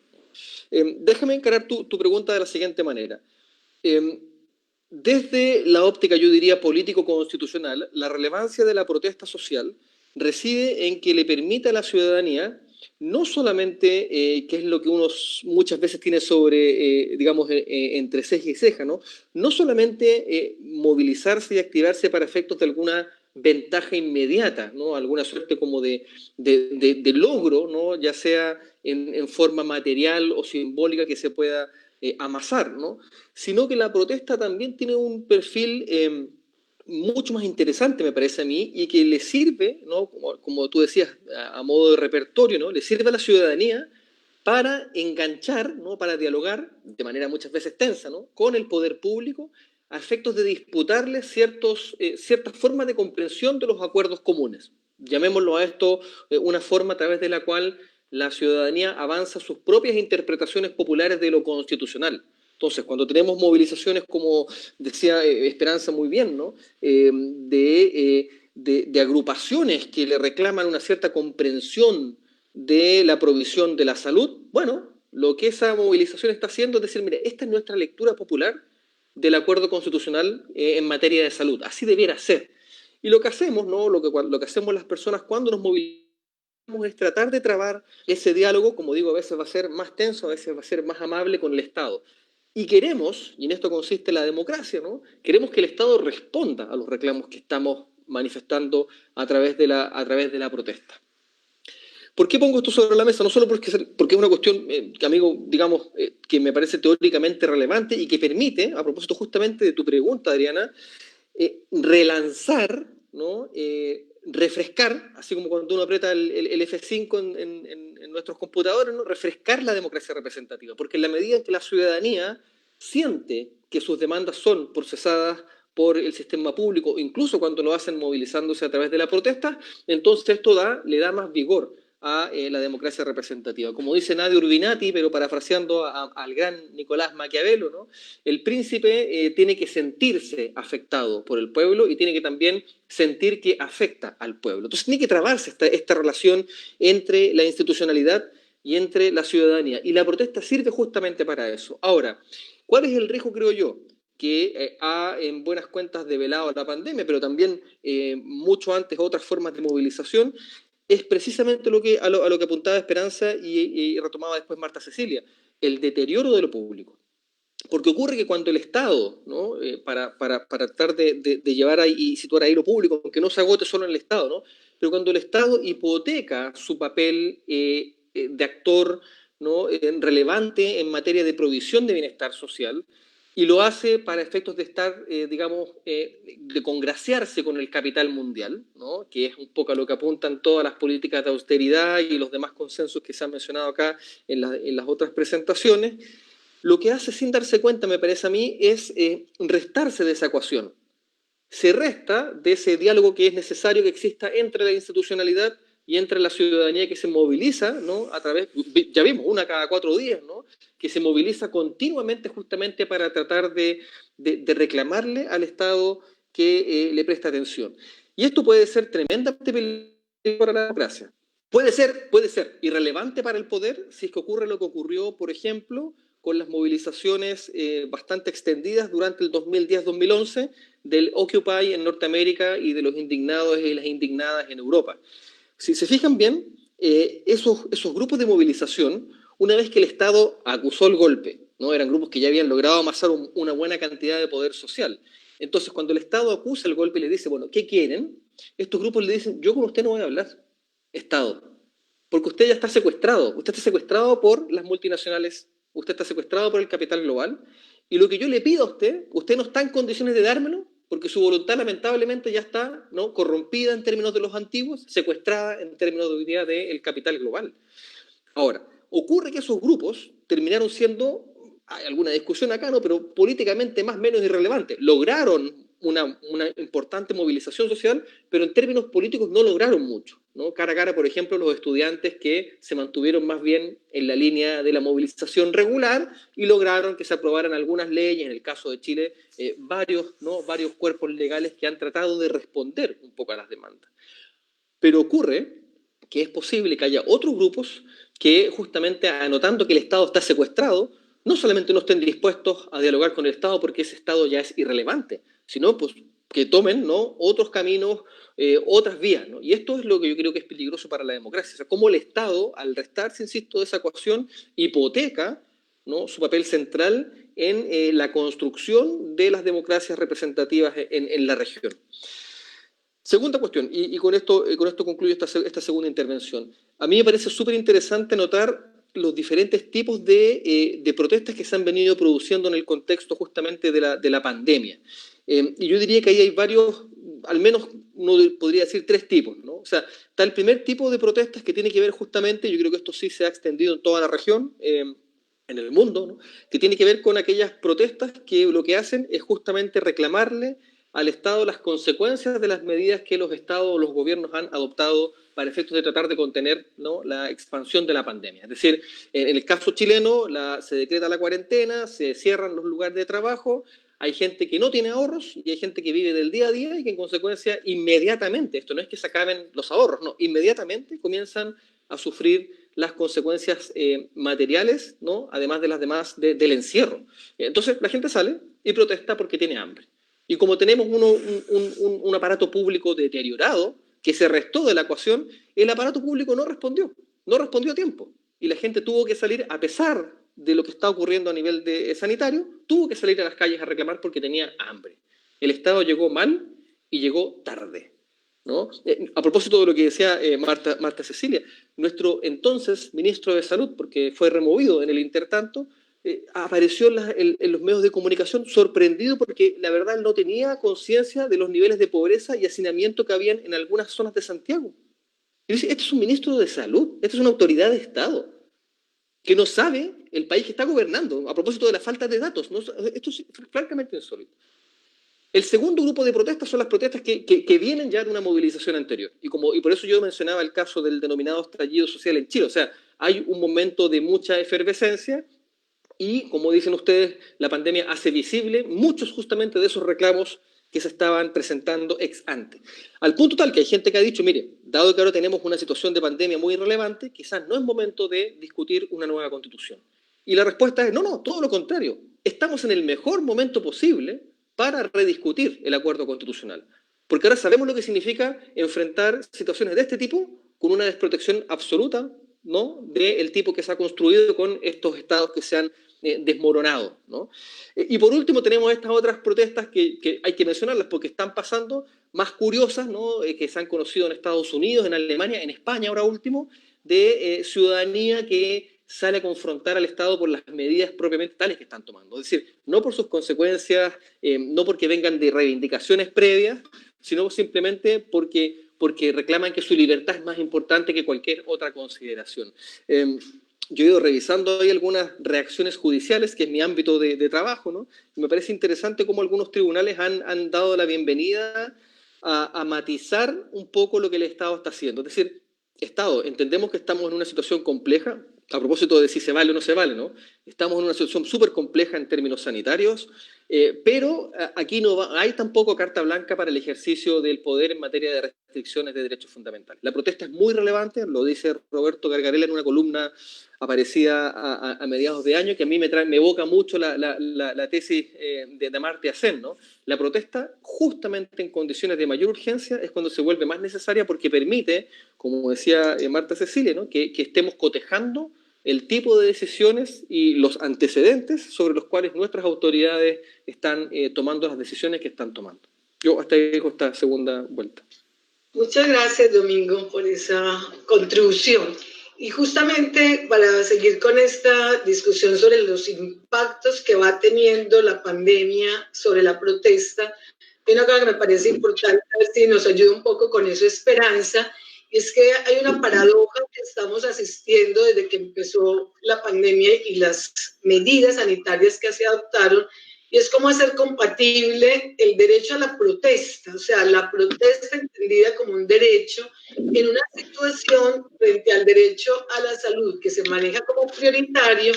Déjame encarar tu pregunta de la siguiente manera. Desde la óptica, yo diría, político-constitucional, la relevancia de la protesta social reside en que le permita a la ciudadanía no solamente, que es lo que uno muchas veces tiene sobre, digamos, entre ceja y ceja, ¿no?, no solamente movilizarse y activarse para efectos de alguna ventaja inmediata, ¿no?, alguna suerte como de logro, ¿no?, ya sea en forma material o simbólica que se pueda amasar, ¿no?, sino que la protesta también tiene un perfil mucho más interesante, me parece a mí, y que le sirve, ¿no?, como tú decías, a modo de repertorio, ¿no?, le sirve a la ciudadanía para enganchar, ¿no?, para dialogar de manera muchas veces tensa, ¿no?, con el poder público a efectos de disputarle ciertas formas de comprensión de los acuerdos comunes. Llamémoslo a esto una forma a través de la cual la ciudadanía avanza sus propias interpretaciones populares de lo constitucional. Entonces, cuando tenemos movilizaciones, como decía Esperanza muy bien, ¿no?, de agrupaciones que le reclaman una cierta comprensión de la provisión de la salud, bueno, lo que esa movilización está haciendo es decir, mire, esta es nuestra lectura popular del acuerdo constitucional en materia de salud. Así debiera ser. Y lo que hacemos, ¿no?, lo que hacemos las personas cuando nos movilizamos es tratar de trabar ese diálogo, como digo, a veces va a ser más tenso, a veces va a ser más amable con el Estado. Y queremos, y en esto consiste la democracia, ¿no?, queremos que el Estado responda a los reclamos que estamos manifestando a través de la protesta. ¿Por qué pongo esto sobre la mesa? No solo porque es una cuestión, amigo, digamos, que me parece teóricamente relevante y que permite, a propósito justamente de tu pregunta, Adriana, relanzar, ¿no?, refrescar, así como cuando uno aprieta el F5 en nuestros computadores, ¿no?, refrescar la democracia representativa, porque en la medida en que la ciudadanía siente que sus demandas son procesadas por el sistema público, incluso cuando lo hacen movilizándose a través de la protesta, entonces esto le da más vigor a la democracia representativa. Como dice Nadia Urbinati, pero parafraseando al gran Nicolás Maquiavelo, ¿no? El príncipe tiene que sentirse afectado por el pueblo y tiene que también sentir que afecta al pueblo. Entonces tiene que trabarse esta relación entre la institucionalidad y entre la ciudadanía. Y la protesta sirve justamente para eso. Ahora, ¿cuál es el riesgo, creo yo? Que ha en buenas cuentas develado la pandemia, pero también mucho antes otras formas de movilización, es precisamente a lo que apuntaba Esperanza y retomaba después Marta Cecilia, el deterioro de lo público. Porque ocurre que cuando el Estado, ¿no? para tratar de llevar ahí y situar ahí lo público, aunque no se agote solo en el Estado, ¿no? Pero cuando el Estado hipoteca su papel de actor, ¿no? Relevante en materia de provisión de bienestar social, y lo hace para efectos de estar, de congraciarse con el capital mundial, ¿no? Que es un poco a lo que apuntan todas las políticas de austeridad y los demás consensos que se han mencionado acá en las otras presentaciones. Lo que hace sin darse cuenta, me parece a mí, es restarse de esa ecuación. Se resta de ese diálogo que es necesario que exista entre la institucionalidad y entre la ciudadanía que se moviliza, ¿no? A través, ya vimos, una cada 4 días, ¿no? Que se moviliza continuamente justamente para tratar de reclamarle al Estado que le presta atención. Y esto puede ser tremendamente peligroso para la democracia. Puede ser irrelevante para el poder si es que ocurre lo que ocurrió, por ejemplo, con las movilizaciones bastante extendidas durante el 2010-2011 del Occupy en Norteamérica y de los indignados y las indignadas en Europa. Si se fijan bien, esos grupos de movilización, una vez que el Estado acusó el golpe, ¿no? Eran grupos que ya habían logrado amasar una buena cantidad de poder social. Entonces, cuando el Estado acusa el golpe y le dice, bueno, ¿qué quieren? Estos grupos le dicen, yo con usted no voy a hablar, Estado, porque usted ya está secuestrado. Usted está secuestrado por las multinacionales, usted está secuestrado por el capital global, y lo que yo le pido a usted no está en condiciones de dármelo, porque su voluntad lamentablemente ya está, ¿no? Corrompida en términos de los antiguos, secuestrada en términos de hoy día del capital global. Ahora, ocurre que esos grupos terminaron siendo, hay alguna discusión acá, ¿no? Pero políticamente más o menos irrelevante. Lograron una importante movilización social, pero en términos políticos no lograron mucho, ¿no? Cara a cara, por ejemplo, los estudiantes que se mantuvieron más bien en la línea de la movilización regular y lograron que se aprobaran algunas leyes, en el caso de Chile, varios cuerpos legales que han tratado de responder un poco a las demandas. Pero ocurre que es posible que haya otros grupos que justamente anotando que el Estado está secuestrado, no solamente no estén dispuestos a dialogar con el Estado porque ese Estado ya es irrelevante, sino pues, que tomen, ¿no? Otros caminos, otras vías, ¿no? Y esto es lo que yo creo que es peligroso para la democracia. O sea, cómo el Estado, al restarse, insisto, de esa ecuación, hipoteca, ¿no? Su papel central en la construcción de las democracias representativas en la región. Segunda cuestión, y con esto concluyo esta segunda intervención. A mí me parece súper interesante notar los diferentes tipos de protestas que se han venido produciendo en el contexto justamente de la pandemia. Y yo diría que ahí hay varios, al menos uno podría decir 3 tipos, ¿no? O sea, está el primer tipo de protestas que tiene que ver justamente, yo creo que esto sí se ha extendido en toda la región, en el mundo, ¿no? Que tiene que ver con aquellas protestas que lo que hacen es justamente reclamarle al Estado las consecuencias de las medidas que los Estados o los gobiernos han adoptado para efectos de tratar de contener, ¿no? La expansión de la pandemia. Es decir, en el caso chileno se decreta la cuarentena, se cierran los lugares de trabajo, hay gente que no tiene ahorros y hay gente que vive del día a día y que en consecuencia inmediatamente, esto no es que se acaben los ahorros, no, inmediatamente comienzan a sufrir las consecuencias materiales, ¿no? Además de las demás del encierro. Entonces la gente sale y protesta porque tiene hambre. Y como tenemos un aparato público deteriorado, que se restó de la ecuación, el aparato público no respondió a tiempo. Y la gente tuvo que salir, a pesar de lo que está ocurriendo a nivel sanitario, tuvo que salir a las calles a reclamar porque tenía hambre. El Estado llegó mal y llegó tarde, ¿no? A propósito de lo que decía Marta Cecilia, nuestro entonces ministro de Salud, porque fue removido en el intertanto, apareció en los medios de comunicación sorprendido porque la verdad él no tenía conciencia de los niveles de pobreza y hacinamiento que habían en algunas zonas de Santiago. Y dice, este es un ministro de Salud, esta es una autoridad de Estado, que no sabe el país que está gobernando, a propósito de la falta de datos. ¿No? Esto es francamente insólito. El segundo grupo de protestas son las protestas que vienen ya de una movilización anterior. Y por eso yo mencionaba el caso del denominado estallido social en Chile. O sea, hay un momento de mucha efervescencia y, como dicen ustedes, la pandemia hace visible muchos justamente de esos reclamos que se estaban presentando ex ante. Al punto tal que hay gente que ha dicho, mire, dado que ahora tenemos una situación de pandemia muy relevante, quizás no es momento de discutir una nueva constitución. Y la respuesta es, no, todo lo contrario. Estamos en el mejor momento posible para rediscutir el acuerdo constitucional. Porque ahora sabemos lo que significa enfrentar situaciones de este tipo con una desprotección absoluta, ¿no?, del tipo que se ha construido con estos estados que se han desmoronado, ¿no? Y por último tenemos estas otras protestas que hay que mencionarlas porque están pasando, más curiosas, ¿no?, que se han conocido en Estados Unidos, en Alemania, en España ahora último, de ciudadanía que sale a confrontar al Estado por las medidas propiamente tales que están tomando. Es decir, no por sus consecuencias, no porque vengan de reivindicaciones previas, sino simplemente porque reclaman que su libertad es más importante que cualquier otra consideración. Yo he ido revisando ahí algunas reacciones judiciales, que es mi ámbito de trabajo, ¿no? Y me parece interesante cómo algunos tribunales han dado la bienvenida a matizar un poco lo que el Estado está haciendo. Es decir, Estado, entendemos que estamos en una situación compleja, a propósito de si se vale o no se vale, ¿no? Estamos en una situación súper compleja en términos sanitarios, pero aquí no hay tampoco carta blanca para el ejercicio del poder en materia de restricciones de derechos fundamentales. La protesta es muy relevante, lo dice Roberto Gargarella en una columna aparecida a mediados de año, que a mí me evoca mucho la tesis de Amartya Sen, ¿no? La protesta, justamente en condiciones de mayor urgencia, es cuando se vuelve más necesaria porque permite, como decía Marta Cecilia, ¿no?, que estemos cotejando el tipo de decisiones y los antecedentes sobre los cuales nuestras autoridades están tomando las decisiones que están tomando. Yo hasta ahí dejo esta segunda vuelta. Muchas gracias, Domingo, por esa contribución. Y justamente para seguir con esta discusión sobre los impactos que va teniendo la pandemia sobre la protesta, hay una cosa que me parece importante, a ver si nos ayuda un poco con eso, Esperanza, y es que hay una paradoja que estamos asistiendo desde que empezó la pandemia y las medidas sanitarias que se adoptaron, y es cómo hacer compatible el derecho a la protesta, o sea, la protesta entendida como un derecho en una situación frente al derecho a la salud que se maneja como prioritario,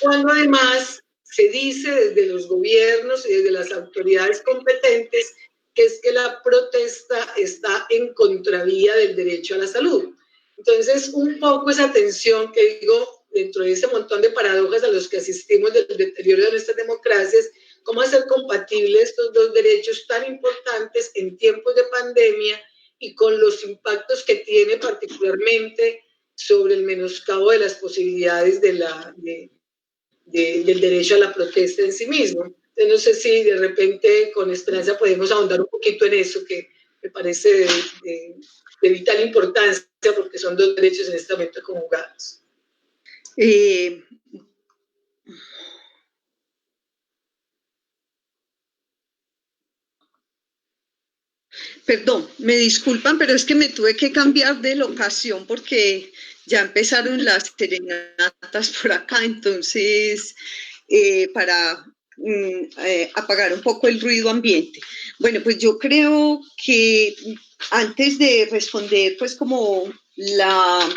cuando además se dice desde los gobiernos y desde las autoridades competentes que es que la protesta está en contravía del derecho a la salud. Entonces, un poco esa tensión que digo, dentro de ese montón de paradojas a los que asistimos del deterioro de nuestras democracias, cómo hacer compatibles estos dos derechos tan importantes en tiempos de pandemia y con los impactos que tiene particularmente sobre el menoscabo de las posibilidades del derecho a la protesta en sí mismo. Entonces, no sé si de repente con Esperanza podemos ahondar un poquito en eso, que me parece de vital importancia porque son dos derechos en este momento conjugados. Perdón, me disculpan, pero es que me tuve que cambiar de locación porque ya empezaron las serenatas por acá, entonces para apagar un poco el ruido ambiente. Bueno, pues yo creo que antes de responder, pues como la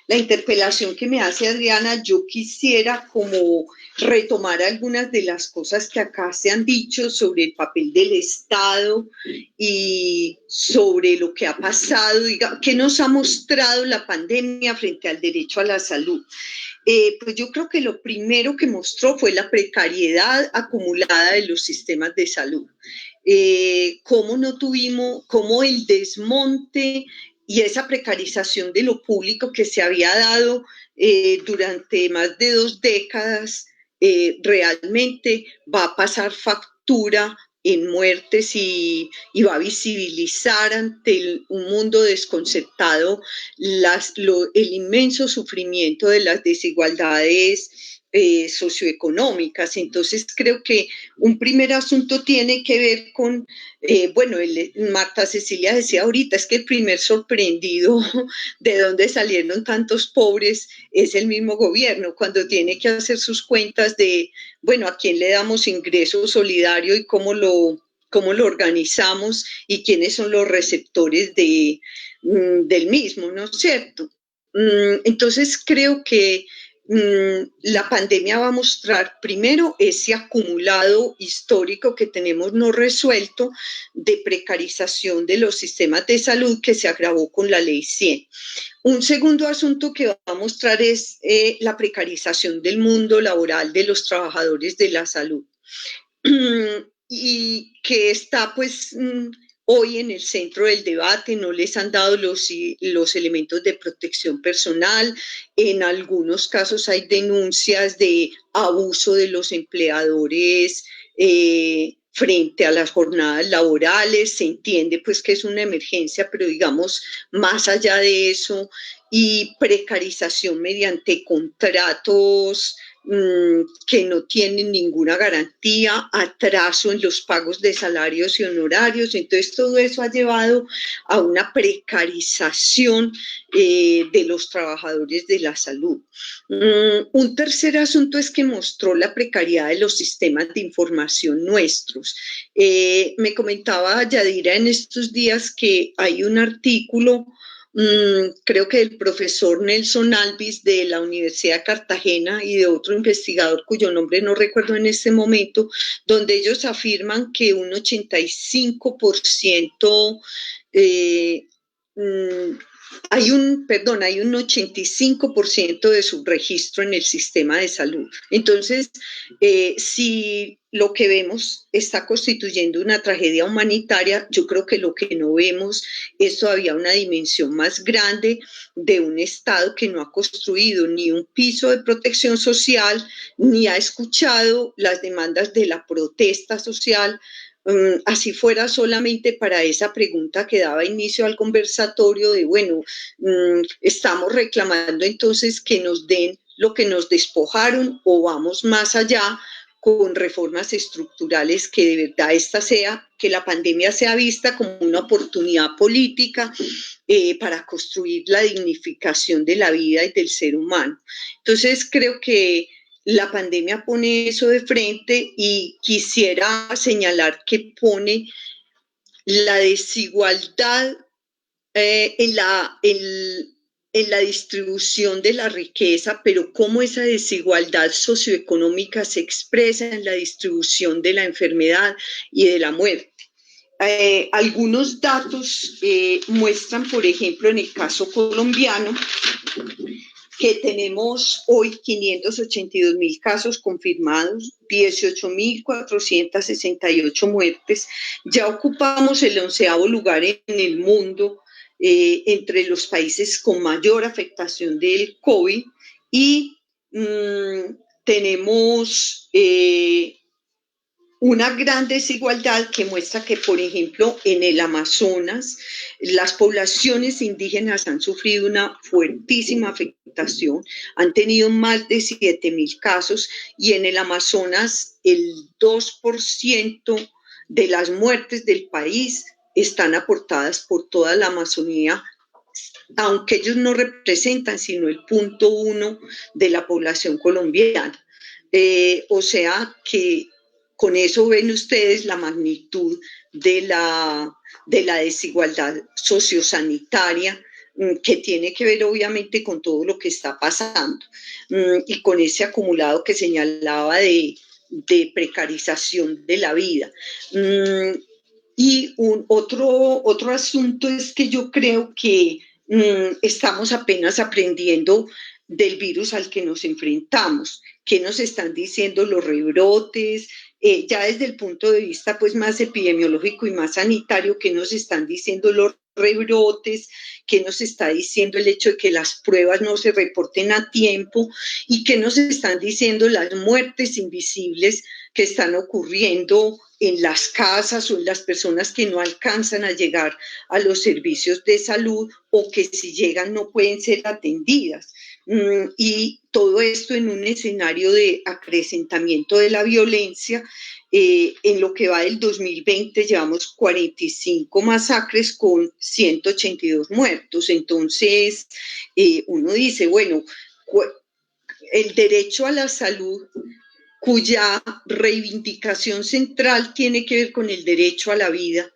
interpelación que me hace Adriana, yo quisiera como retomar algunas de las cosas que acá se han dicho sobre el papel del Estado y sobre lo que ha pasado, qué nos ha mostrado la pandemia frente al derecho a la salud. Pues yo creo que lo primero que mostró fue la precariedad acumulada de los sistemas de salud. Cómo el desmonte y esa precarización de lo público que se había dado durante más de 2 décadas realmente va a pasar factura en muertes y va a visibilizar ante un mundo desconcertado el inmenso sufrimiento de las desigualdades socioeconómicas. Entonces creo que un primer asunto tiene que ver con, Marta Cecilia decía ahorita, es que el primer sorprendido de dónde salieron tantos pobres es el mismo gobierno, cuando tiene que hacer sus cuentas de, bueno, a quién le damos ingreso solidario y cómo lo cómo lo organizamos y quiénes son los receptores del mismo, ¿no es cierto? Entonces creo que la pandemia va a mostrar primero ese acumulado histórico que tenemos no resuelto de precarización de los sistemas de salud que se agravó con la Ley 100. Un segundo asunto que va a mostrar es la precarización del mundo laboral de los trabajadores de la salud y que está pues hoy en el centro del debate. No les han dado los elementos de protección personal. En algunos casos hay denuncias de abuso de los empleadores frente a las jornadas laborales. Se entiende pues que es una emergencia, pero digamos más allá de eso, y precarización mediante contratos que no tienen ninguna garantía, atraso en los pagos de salarios y honorarios. Entonces todo eso ha llevado a una precarización de los trabajadores de la salud. Un tercer asunto es que mostró la precariedad de los sistemas de información nuestros. Me comentaba Yadira en estos días que hay un artículo, creo que del profesor Nelson Alvis de la Universidad de Cartagena y de otro investigador cuyo nombre no recuerdo en este momento, donde ellos afirman que un 85% hay un 85% de subregistro en el sistema de salud. Entonces, si lo que vemos está constituyendo una tragedia humanitaria, yo creo que lo que no vemos es todavía una dimensión más grande de un Estado que no ha construido ni un piso de protección social, ni ha escuchado las demandas de la protesta social. Así fuera solamente para esa pregunta que daba inicio al conversatorio de, bueno, estamos reclamando entonces que nos den lo que nos despojaron o vamos más allá con reformas estructurales, que de verdad que la pandemia sea vista como una oportunidad política para construir la dignificación de la vida y del ser humano. Entonces creo que la pandemia pone eso de frente y quisiera señalar que pone la desigualdad en la distribución de la riqueza, pero cómo esa desigualdad socioeconómica se expresa en la distribución de la enfermedad y de la muerte. Algunos datos muestran, por ejemplo, en el caso colombiano, que tenemos hoy 582.000 casos confirmados, 18.468 muertes. Ya ocupamos el 11º lugar en el mundo entre los países con mayor afectación del COVID y tenemos una gran desigualdad que muestra que, por ejemplo, en el Amazonas, las poblaciones indígenas han sufrido una fuertísima afectación, han tenido más de 7.000 casos y en el Amazonas el 2% de las muertes del país están aportadas por toda la Amazonía, aunque ellos no representan sino el 0.1% de la población colombiana. O sea que con eso ven ustedes la magnitud de la desigualdad sociosanitaria que tiene que ver obviamente con todo lo que está pasando y con ese acumulado que señalaba de precarización de la vida. Y otro asunto es que yo creo que estamos apenas aprendiendo del virus al que nos enfrentamos. ¿Qué nos están diciendo los rebrotes? Ya desde el punto de vista pues más epidemiológico y más sanitario, ¿qué nos están diciendo los rebrotes? ¿Qué nos está diciendo el hecho de que las pruebas no se reporten a tiempo? ¿Y qué nos están diciendo las muertes invisibles que están ocurriendo en las casas o en las personas que no alcanzan a llegar a los servicios de salud o que si llegan no pueden ser atendidas? Y todo esto en un escenario de acrecentamiento de la violencia. En lo que va del 2020 llevamos 45 masacres con 182 muertos. Entonces uno dice, bueno, el derecho a la salud cuya reivindicación central tiene que ver con el derecho a la vida.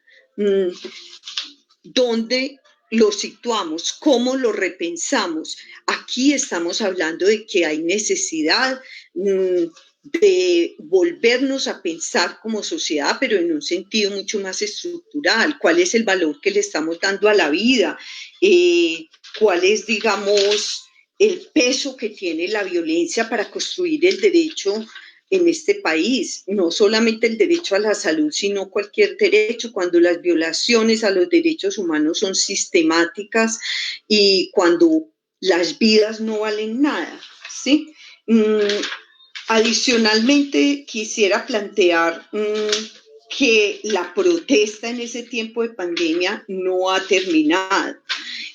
¿Dónde lo situamos? ¿Cómo lo repensamos? Aquí estamos hablando de que hay necesidad de volvernos a pensar como sociedad, pero en un sentido mucho más estructural. ¿Cuál es el valor que le estamos dando a la vida? ¿Cuál es, digamos, el peso que tiene la violencia para construir el derecho en este país? No solamente el derecho a la salud, sino cualquier derecho, cuando las violaciones a los derechos humanos son sistemáticas y cuando las vidas no valen nada, ¿sí? Adicionalmente, quisiera plantear que la protesta en ese tiempo de pandemia no ha terminado.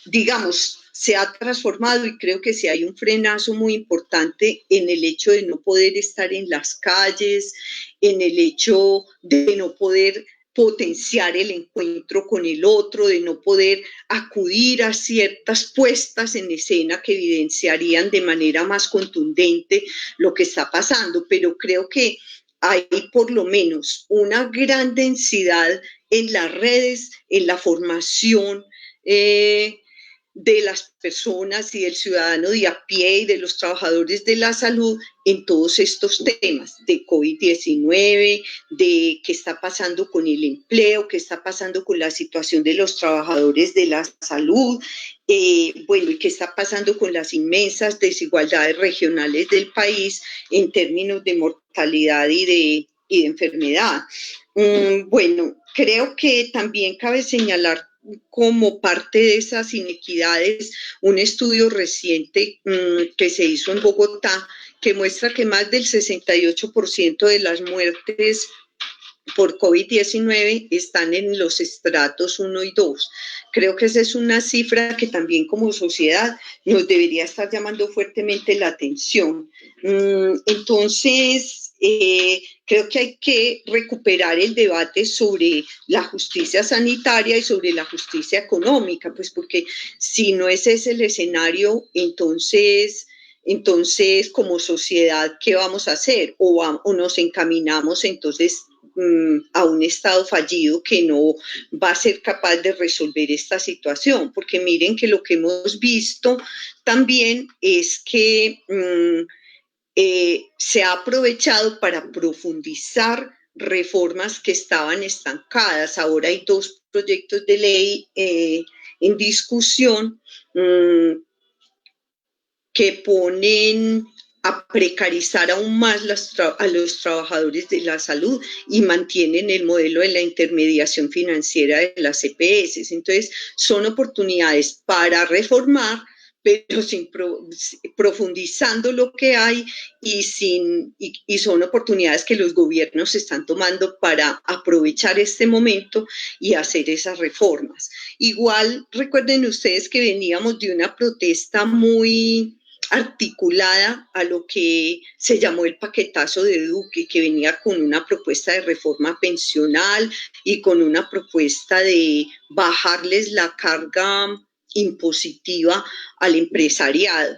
Digamos, se ha transformado y creo que sí hay un frenazo muy importante en el hecho de no poder estar en las calles, en el hecho de no poder potenciar el encuentro con el otro, de no poder acudir a ciertas puestas en escena que evidenciarían de manera más contundente lo que está pasando, pero creo que hay por lo menos una gran densidad en las redes, en la formación de las personas y del ciudadano de a pie y de los trabajadores de la salud en todos estos temas de COVID-19, de qué está pasando con el empleo, qué está pasando con la situación de los trabajadores de la salud, bueno, y qué está pasando con las inmensas desigualdades regionales del país en términos de mortalidad y de enfermedad. Bueno, creo que también cabe señalar como parte de esas inequidades, un estudio reciente que se hizo en Bogotá que muestra que más del 68% de las muertes por COVID-19 están en los estratos 1 y 2. Creo que esa es una cifra que también como sociedad nos debería estar llamando fuertemente la atención. Entonces, creo que hay que recuperar el debate sobre la justicia sanitaria y sobre la justicia económica, pues porque si no es ese el escenario, entonces como sociedad, ¿qué vamos a hacer? O nos encaminamos entonces a un Estado fallido que no va a ser capaz de resolver esta situación, porque miren que lo que hemos visto también es que se ha aprovechado para profundizar reformas que estaban estancadas. Ahora hay 2 proyectos de ley en discusión que ponen a precarizar aún más a los trabajadores de la salud y mantienen el modelo de la intermediación financiera de las EPS. Entonces, son oportunidades para reformar, pero profundizando lo que hay y son oportunidades que los gobiernos están tomando para aprovechar este momento y hacer esas reformas. Igual, recuerden ustedes que veníamos de una protesta muy articulada a lo que se llamó el paquetazo de Duque, que venía con una propuesta de reforma pensional y con una propuesta de bajarles la carga impositiva al empresariado.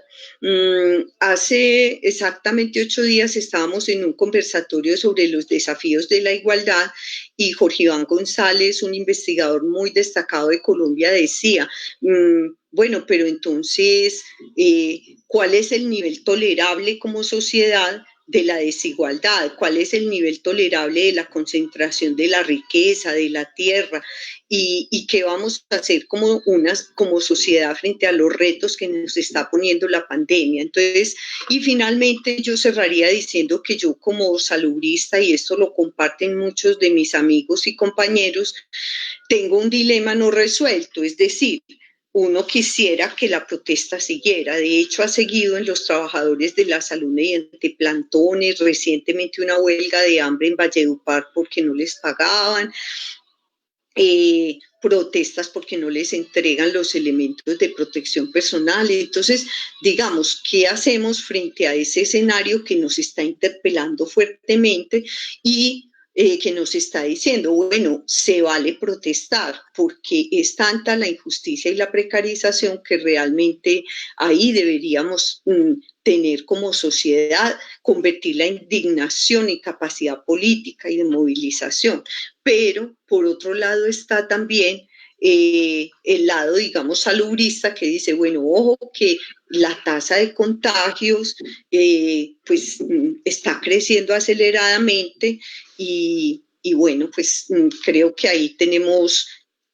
Hace exactamente 8 días estábamos en un conversatorio sobre los desafíos de la igualdad y Jorge Iván González, un investigador muy destacado de Colombia, decía, bueno, pero entonces, ¿cuál es el nivel tolerable como sociedad de la desigualdad? ¿Cuál es el nivel tolerable de la concentración de la riqueza, de la tierra? ¿Y qué vamos a hacer como sociedad frente a los retos que nos está poniendo la pandemia? Entonces, y finalmente yo cerraría diciendo que yo como salubrista, y esto lo comparten muchos de mis amigos y compañeros, tengo un dilema no resuelto, es decir, uno quisiera que la protesta siguiera. De hecho, ha seguido en los trabajadores de la salud mediante plantones, recientemente una huelga de hambre en Valledupar porque no les pagaban, protestas porque no les entregan los elementos de protección personal. Entonces, digamos, ¿qué hacemos frente a ese escenario que nos está interpelando fuertemente? Y que nos está diciendo, bueno, se vale protestar porque es tanta la injusticia y la precarización que realmente ahí deberíamos tener como sociedad, convertir la indignación en capacidad política y de movilización. Pero por otro lado está también el lado, digamos, salubrista que dice, bueno, ojo, que la tasa de contagios pues está creciendo aceleradamente y bueno, pues creo que ahí tenemos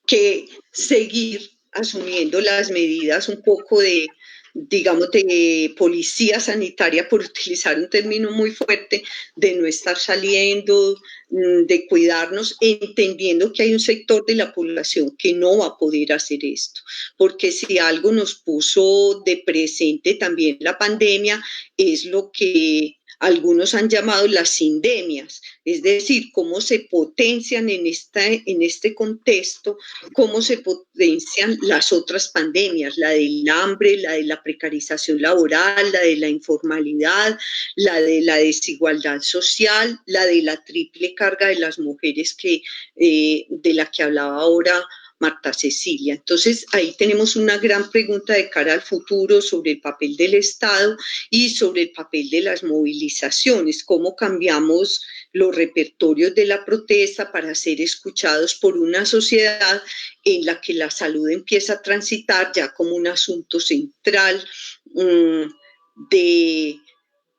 que seguir asumiendo las medidas un poco de, digamos, de policía sanitaria, por utilizar un término muy fuerte, de no estar saliendo, de cuidarnos, entendiendo que hay un sector de la población que no va a poder hacer esto, porque si algo nos puso de presente también la pandemia es lo que algunos han llamado las sindemias, es decir, cómo se potencian en este contexto, cómo se potencian las otras pandemias, la del hambre, la de la precarización laboral, la de la informalidad, la de la desigualdad social, la de la triple carga de las mujeres de la que hablaba ahora Marta Cecilia. Entonces, ahí tenemos una gran pregunta de cara al futuro sobre el papel del Estado y sobre el papel de las movilizaciones, cómo cambiamos los repertorios de la protesta para ser escuchados por una sociedad en la que la salud empieza a transitar ya como un asunto central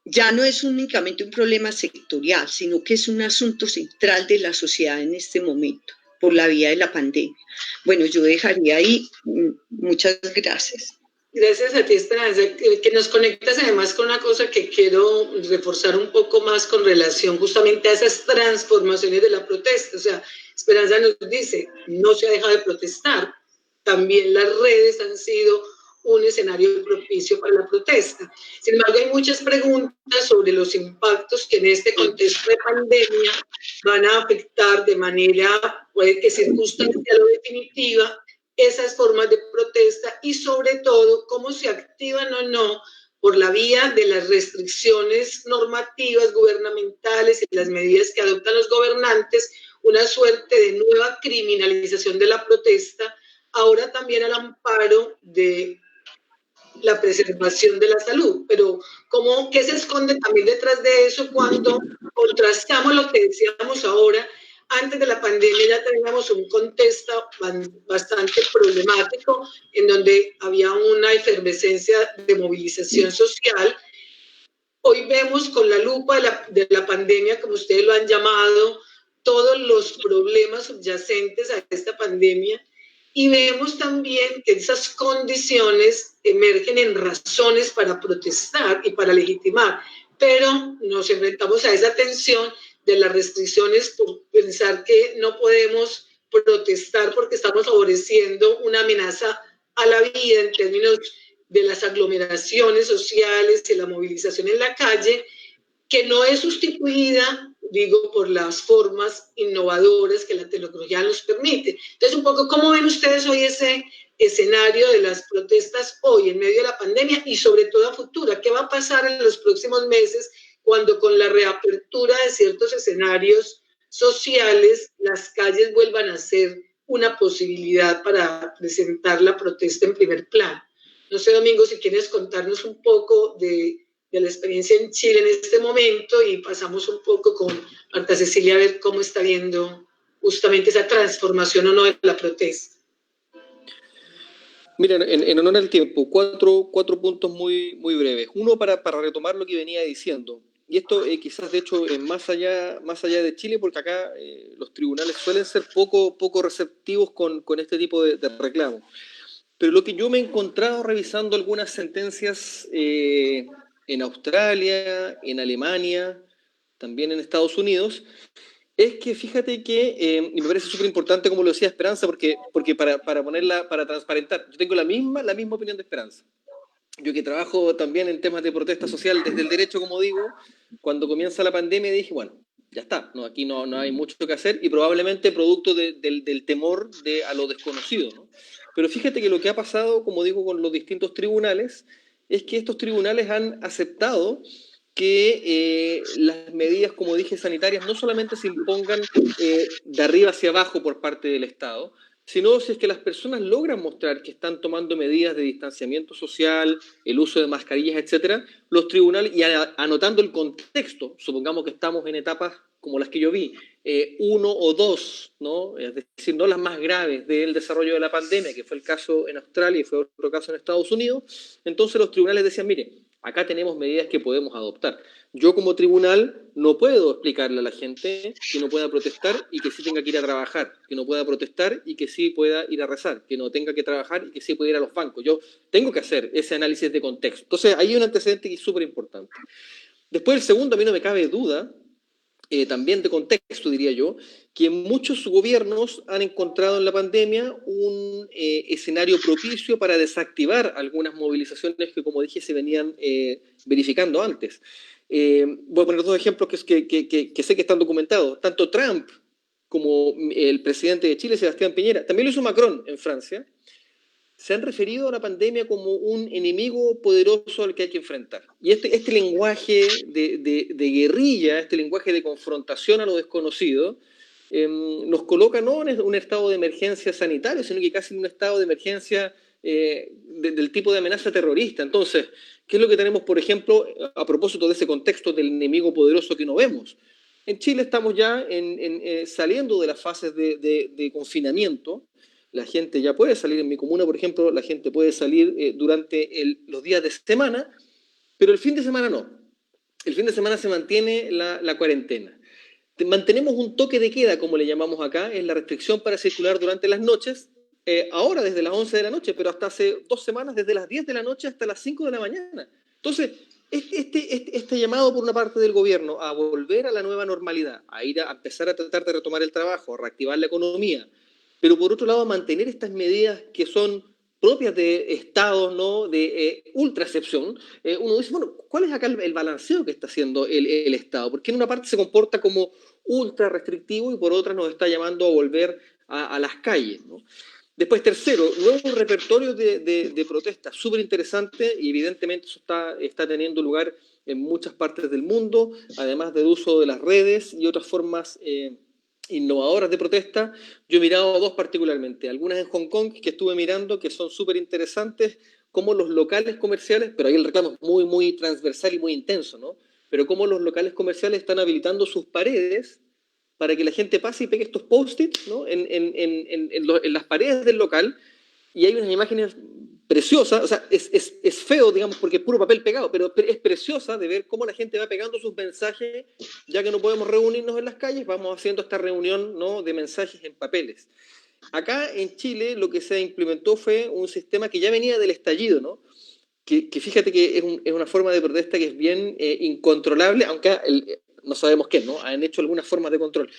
ya no es únicamente un problema sectorial, sino que es un asunto central de la sociedad en este momento, por la vía de la pandemia. Bueno, yo dejaría ahí. Muchas gracias. Gracias a ti, Esperanza, que nos conectas además con una cosa que quiero reforzar un poco más con relación justamente a esas transformaciones de la protesta. O sea, Esperanza nos dice, no se ha dejado de protestar. También las redes han sido un escenario propicio para la protesta. Sin embargo, hay muchas preguntas sobre los impactos que en este contexto de pandemia van a afectar de manera, puede que circunstancial o definitiva, esas formas de protesta y sobre todo cómo se activan o no por la vía de las restricciones normativas gubernamentales y las medidas que adoptan los gobernantes, una suerte de nueva criminalización de la protesta, ahora también al amparo de la preservación de la salud. Pero ¿qué se esconde también detrás de eso cuando contrastamos lo que decíamos ahora? Antes de la pandemia ya teníamos un contexto bastante problemático en donde había una efervescencia de movilización social. Hoy vemos con la lupa de la pandemia, como ustedes lo han llamado, todos los problemas subyacentes a esta pandemia y vemos también que esas condiciones emergen en razones para protestar y para legitimar, pero nos enfrentamos a esa tensión de las restricciones por pensar que no podemos protestar porque estamos favoreciendo una amenaza a la vida en términos de las aglomeraciones sociales y la movilización en la calle, que no es sustituida, digo, por las formas innovadoras que la tecnología nos permite. Entonces, un poco, ¿cómo ven ustedes hoy ese escenario de las protestas hoy en medio de la pandemia y sobre todo a futuro? ¿Qué va a pasar en los próximos meses cuando con la reapertura de ciertos escenarios sociales las calles vuelvan a ser una posibilidad para presentar la protesta en primer plano? No sé, Domingo, si quieres contarnos un poco de la experiencia en Chile en este momento y pasamos un poco con Marta Cecilia a ver cómo está viendo justamente esa transformación o no de la protesta. Mira, en honor al tiempo, cuatro puntos muy breves. Uno, para retomar lo que venía diciendo, y esto quizás de hecho es más allá de Chile, porque acá los tribunales suelen ser poco receptivos con este tipo de reclamos. Pero lo que yo me he encontrado revisando algunas sentencias en Australia, en Alemania, también en Estados Unidos, es que fíjate que, y me parece súper importante como lo decía Esperanza, porque para transparentar, yo tengo la misma opinión de Esperanza. Yo que trabajo también en temas de protesta social desde el derecho, como digo, cuando comienza la pandemia dije, bueno, ya está, aquí no hay mucho que hacer y probablemente producto del temor a lo desconocido, ¿no? Pero fíjate que lo que ha pasado, como digo, con los distintos tribunales, es que estos tribunales han aceptado que las medidas, como dije, sanitarias no solamente se impongan de arriba hacia abajo por parte del Estado, sino si es que las personas logran mostrar que están tomando medidas de distanciamiento social, el uso de mascarillas, etcétera, los tribunales, y anotando el contexto, supongamos que estamos en etapas como las que yo vi, 1 o 2, ¿no? Es decir, no las más graves del desarrollo de la pandemia, que fue el caso en Australia y fue otro caso en Estados Unidos, entonces los tribunales decían, mire, acá tenemos medidas que podemos adoptar. Yo como tribunal no puedo explicarle a la gente que no pueda protestar y que sí tenga que ir a trabajar, que no pueda protestar y que sí pueda ir a rezar, que no tenga que trabajar y que sí pueda ir a los bancos. Yo tengo que hacer ese análisis de contexto. Entonces, ahí hay un antecedente que es súper importante. Después, el segundo, a mí no me cabe duda, también de contexto, diría yo, que muchos gobiernos han encontrado en la pandemia un escenario propicio para desactivar algunas movilizaciones que, como dije, se venían verificando antes. Voy a poner dos ejemplos que sé que están documentados. Tanto Trump como el presidente de Chile, Sebastián Piñera, también lo hizo Macron en Francia, se han referido a la pandemia como un enemigo poderoso al que hay que enfrentar. Y este lenguaje de guerrilla, este lenguaje de confrontación a lo desconocido, nos coloca no en un estado de emergencia sanitario, sino que casi en un estado de emergencia del tipo de amenaza terrorista. Entonces, ¿qué es lo que tenemos, por ejemplo, a propósito de ese contexto del enemigo poderoso que no vemos? En Chile estamos ya saliendo de las fases de confinamiento. La gente ya puede salir en mi comuna, por ejemplo, la gente puede salir durante los días de semana, pero el fin de semana no. El fin de semana se mantiene la cuarentena. Mantenemos un toque de queda, como le llamamos acá, es la restricción para circular durante las noches, ahora desde las 11 de la noche, pero hasta hace 2 semanas, desde las 10 de la noche hasta las 5 de la mañana. Entonces, este llamado por una parte del gobierno a volver a la nueva normalidad, a empezar a tratar de retomar el trabajo, a reactivar la economía, pero por otro lado mantener estas medidas que son propias de estados, ¿no?, de ultra excepción, uno dice, bueno, ¿cuál es acá el balanceo que está haciendo el Estado? Porque en una parte se comporta como ultra restrictivo y por otra nos está llamando a volver a las calles, ¿no? Después, tercero, nuevo repertorio de protestas, súper interesante, y evidentemente eso está teniendo lugar en muchas partes del mundo, además del uso de las redes y otras formas innovadoras de protesta. Yo he mirado dos particularmente, algunas en Hong Kong que estuve mirando que son súper interesantes, como los locales comerciales, pero ahí el reclamo es muy, muy transversal y muy intenso, ¿no? Pero como los locales comerciales están habilitando sus paredes para que la gente pase y pegue estos post-its, ¿no?, en las paredes del local, y hay unas imágenes preciosas, o sea, es feo, digamos, porque es puro papel pegado, pero es preciosa de ver cómo la gente va pegando sus mensajes, ya que no podemos reunirnos en las calles, vamos haciendo esta reunión, ¿no?, de mensajes en papeles. Acá en Chile lo que se implementó fue un sistema que ya venía del estallido, ¿no?, que fíjate que es una forma de protesta que es bien incontrolable, aunque no sabemos qué, ¿no? Han hecho algunas formas de control.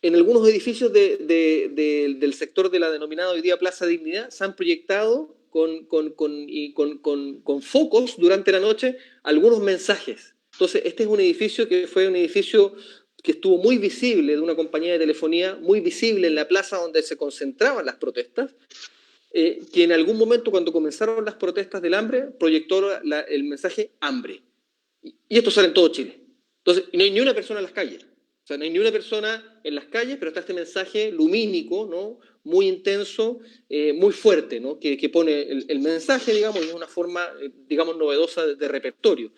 En algunos edificios del sector de la denominada hoy día Plaza Dignidad se han proyectado con focos durante la noche algunos mensajes. Entonces, este es un edificio que fue un edificio que estuvo muy visible, de una compañía de telefonía, muy visible en la plaza donde se concentraban las protestas, que en algún momento, cuando comenzaron las protestas del hambre, proyectó el mensaje hambre. Y esto sale en todo Chile. Entonces, no hay ni una persona en las calles. O sea, no hay ni una persona en las calles, pero está este mensaje lumínico, ¿no?, muy intenso, muy fuerte, ¿no?, que pone el mensaje, digamos, y es una forma, digamos, novedosa de repertorio.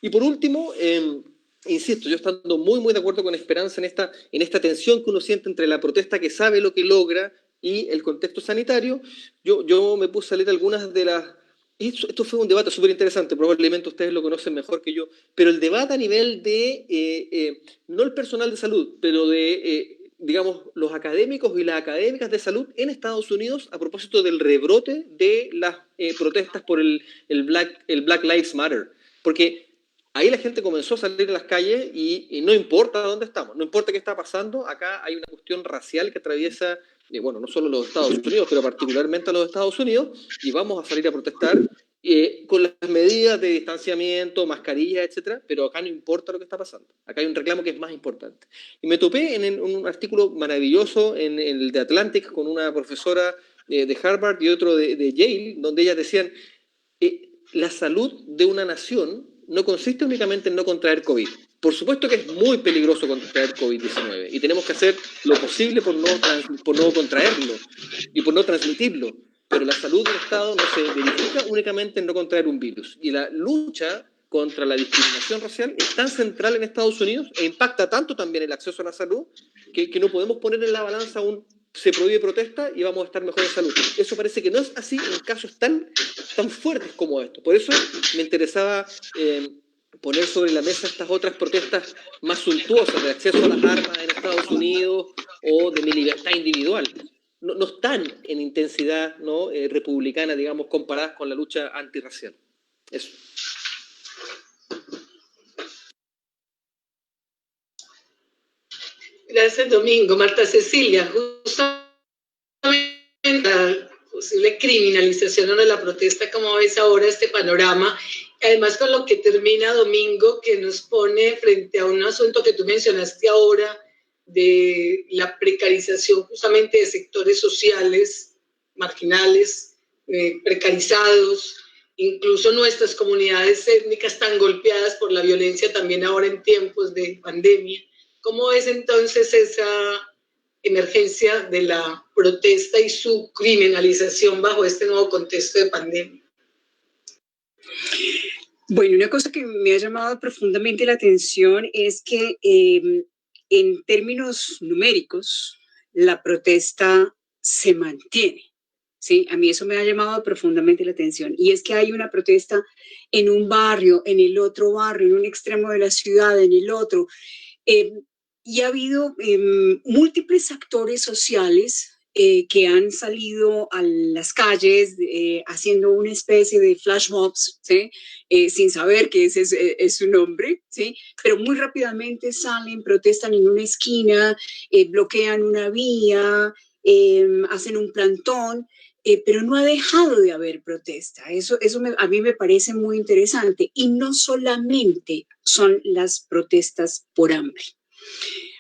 Y por último, insisto, yo estando muy, muy de acuerdo con Esperanza en esta tensión que uno siente entre la protesta que sabe lo que logra y el contexto sanitario, yo me puse a leer algunas de las... Esto fue un debate súper interesante, probablemente ustedes lo conocen mejor que yo, pero el debate a nivel de, no el personal de salud, pero de, digamos, los académicos y las académicas de salud en Estados Unidos a propósito del rebrote de las protestas por el Black Lives Matter. Porque ahí la gente comenzó a salir a las calles y no importa dónde estamos, no importa qué está pasando, acá hay una cuestión racial que atraviesa, bueno, no solo los Estados Unidos, pero particularmente a los Estados Unidos, y vamos a salir a protestar con las medidas de distanciamiento, mascarillas, etcétera, pero acá no importa lo que está pasando. Acá hay un reclamo que es más importante. Y me topé en un artículo maravilloso en el de Atlantic con una profesora de Harvard y otro de Yale, donde ellas decían, la salud de una nación no consiste únicamente en no contraer COVID. Por supuesto que es muy peligroso contraer COVID-19 y tenemos que hacer lo posible por no contraerlo y por no transmitirlo, pero la salud del Estado no se verifica únicamente en no contraer un virus. Y la lucha contra la discriminación racial es tan central en Estados Unidos e impacta tanto también el acceso a la salud que no podemos poner en la balanza se prohíbe protesta y vamos a estar mejor en salud. Eso parece que no es así en casos tan fuertes como estos. Por eso me interesaba poner sobre la mesa estas otras protestas más suntuosas de acceso a las armas en Estados Unidos o de mi libertad individual. No están en intensidad, ¿no? Republicana, digamos, comparadas con la lucha antirracial. Eso. Gracias, Domingo. Marta Cecilia, justamente la posible criminalización de la protesta, ¿cómo ves ahora este panorama? Además, con lo que termina Domingo, que nos pone frente a un asunto que tú mencionaste ahora, de la precarización justamente de sectores sociales, marginales, precarizados, incluso nuestras comunidades étnicas tan golpeadas por la violencia también ahora en tiempos de pandemia. ¿Cómo es entonces esa emergencia de la protesta y su criminalización bajo este nuevo contexto de pandemia? Bueno, una cosa que me ha llamado profundamente la atención es que en términos numéricos la protesta se mantiene. Sí, a mí eso me ha llamado profundamente la atención. Y es que hay una protesta en un barrio, en el otro barrio, en un extremo de la ciudad, en el otro. Y ha habido múltiples actores sociales que han salido a las calles haciendo una especie de flash mobs, ¿sí? Sin saber que ese es su nombre, ¿sí? Pero muy rápidamente salen, protestan en una esquina, bloquean una vía, hacen un plantón, pero no ha dejado de haber protesta. Eso a mí me parece muy interesante. Y no solamente son las protestas por hambre.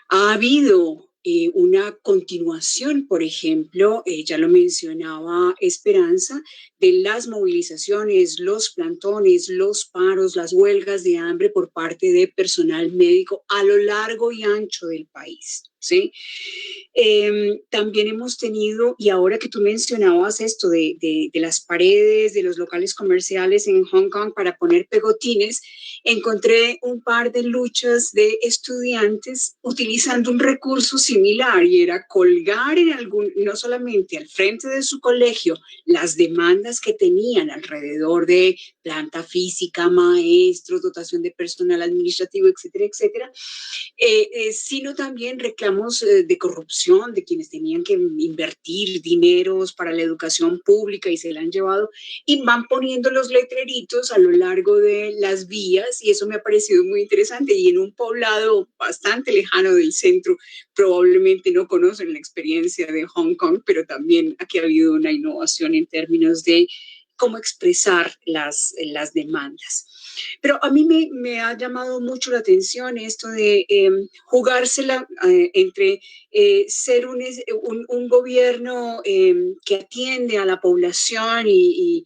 Ha habido una continuación, por ejemplo, ya lo mencionaba Esperanza, de las movilizaciones, los plantones, los paros, las huelgas de hambre por parte de personal médico a lo largo y ancho del país, ¿sí? También hemos tenido, y ahora que tú mencionabas esto de las paredes de los locales comerciales en Hong Kong para poner pegotines, encontré un par de luchas de estudiantes utilizando un recurso similar y era colgar no solamente al frente de su colegio las demandas que tenían alrededor de planta física, maestros, dotación de personal administrativo, etcétera, etcétera, sino también reclamos de corrupción de quienes tenían que invertir dineros para la educación pública y se la han llevado y van poniendo los letreritos a lo largo de las vías y eso me ha parecido muy interesante y en un poblado bastante lejano del centro probablemente no conocen la experiencia de Hong Kong, pero también aquí ha habido una innovación en términos de cómo expresar las demandas. Pero a mí me ha llamado mucho la atención esto de jugársela entre ser un gobierno que atiende a la población y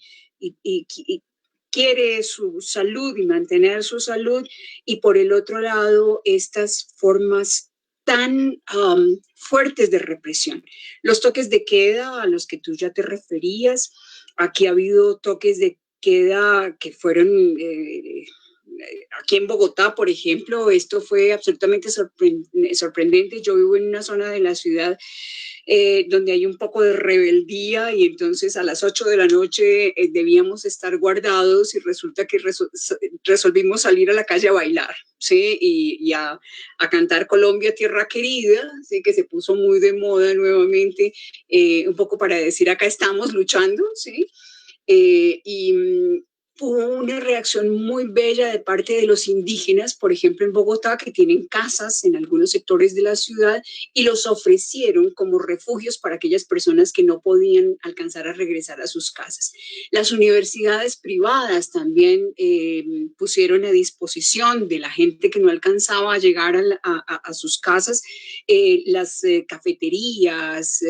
quiere su salud y mantener su salud, y por el otro lado estas formas tan fuertes de represión. Los toques de queda a los que tú ya te referías, aquí ha habido toques de queda que fueron aquí en Bogotá, por ejemplo, esto fue absolutamente sorprendente. Yo vivo en una zona de la ciudad donde hay un poco de rebeldía y entonces a las 8 de la noche debíamos estar guardados y resulta que resolvimos salir a la calle a bailar, ¿sí? Y a cantar Colombia, Tierra Querida, ¿sí? Que se puso muy de moda nuevamente, un poco para decir acá estamos luchando, ¿sí? Y hubo una reacción muy bella de parte de los indígenas, por ejemplo en Bogotá, que tienen casas en algunos sectores de la ciudad y los ofrecieron como refugios para aquellas personas que no podían alcanzar a regresar a sus casas. Las universidades privadas también pusieron a disposición de la gente que no alcanzaba a llegar a sus casas las cafeterías,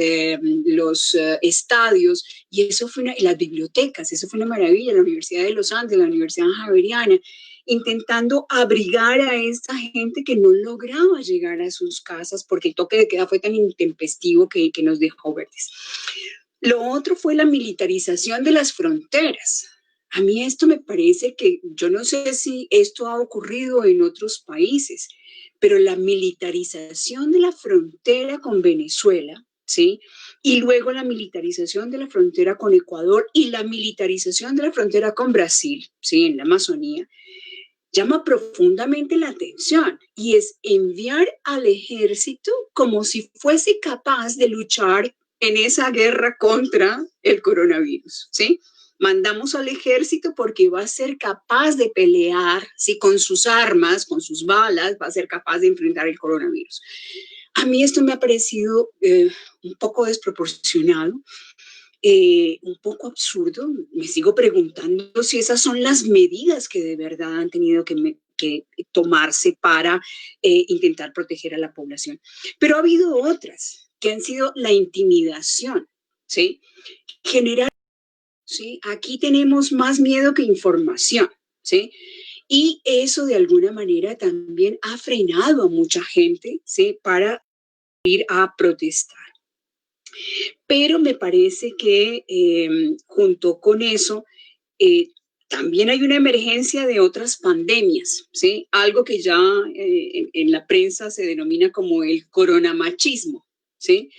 los estadios, y eso fue las bibliotecas, eso fue una maravilla, la Universidad de los Andes, la Universidad Javeriana, intentando abrigar a esta gente que no lograba llegar a sus casas porque el toque de queda fue tan intempestivo que nos dejó verdes. Lo otro fue la militarización de las fronteras. A mí esto me parece que, yo no sé si esto ha ocurrido en otros países, pero la militarización de la frontera con Venezuela, ¿sí? Y luego la militarización de la frontera con Ecuador y la militarización de la frontera con Brasil, ¿sí? En la Amazonía, llama profundamente la atención y es enviar al ejército como si fuese capaz de luchar en esa guerra contra el coronavirus, ¿sí? Mandamos al ejército porque va a ser capaz de pelear, ¿sí? Con sus armas, con sus balas, va a ser capaz de enfrentar el coronavirus. A mí esto me ha parecido un poco desproporcionado, un poco absurdo. Me sigo preguntando si esas son las medidas que de verdad han tenido que tomarse para intentar proteger a la población. Pero ha habido otras que han sido la intimidación, ¿sí? Generar, ¿sí? Aquí tenemos más miedo que información, ¿sí? Y eso de alguna manera también ha frenado a mucha gente, ¿sí? Para ir a protestar. Pero me parece que junto con eso también hay una emergencia de otras pandemias, ¿sí? Algo que ya en la prensa se denomina como el coronamachismo, ¿sí?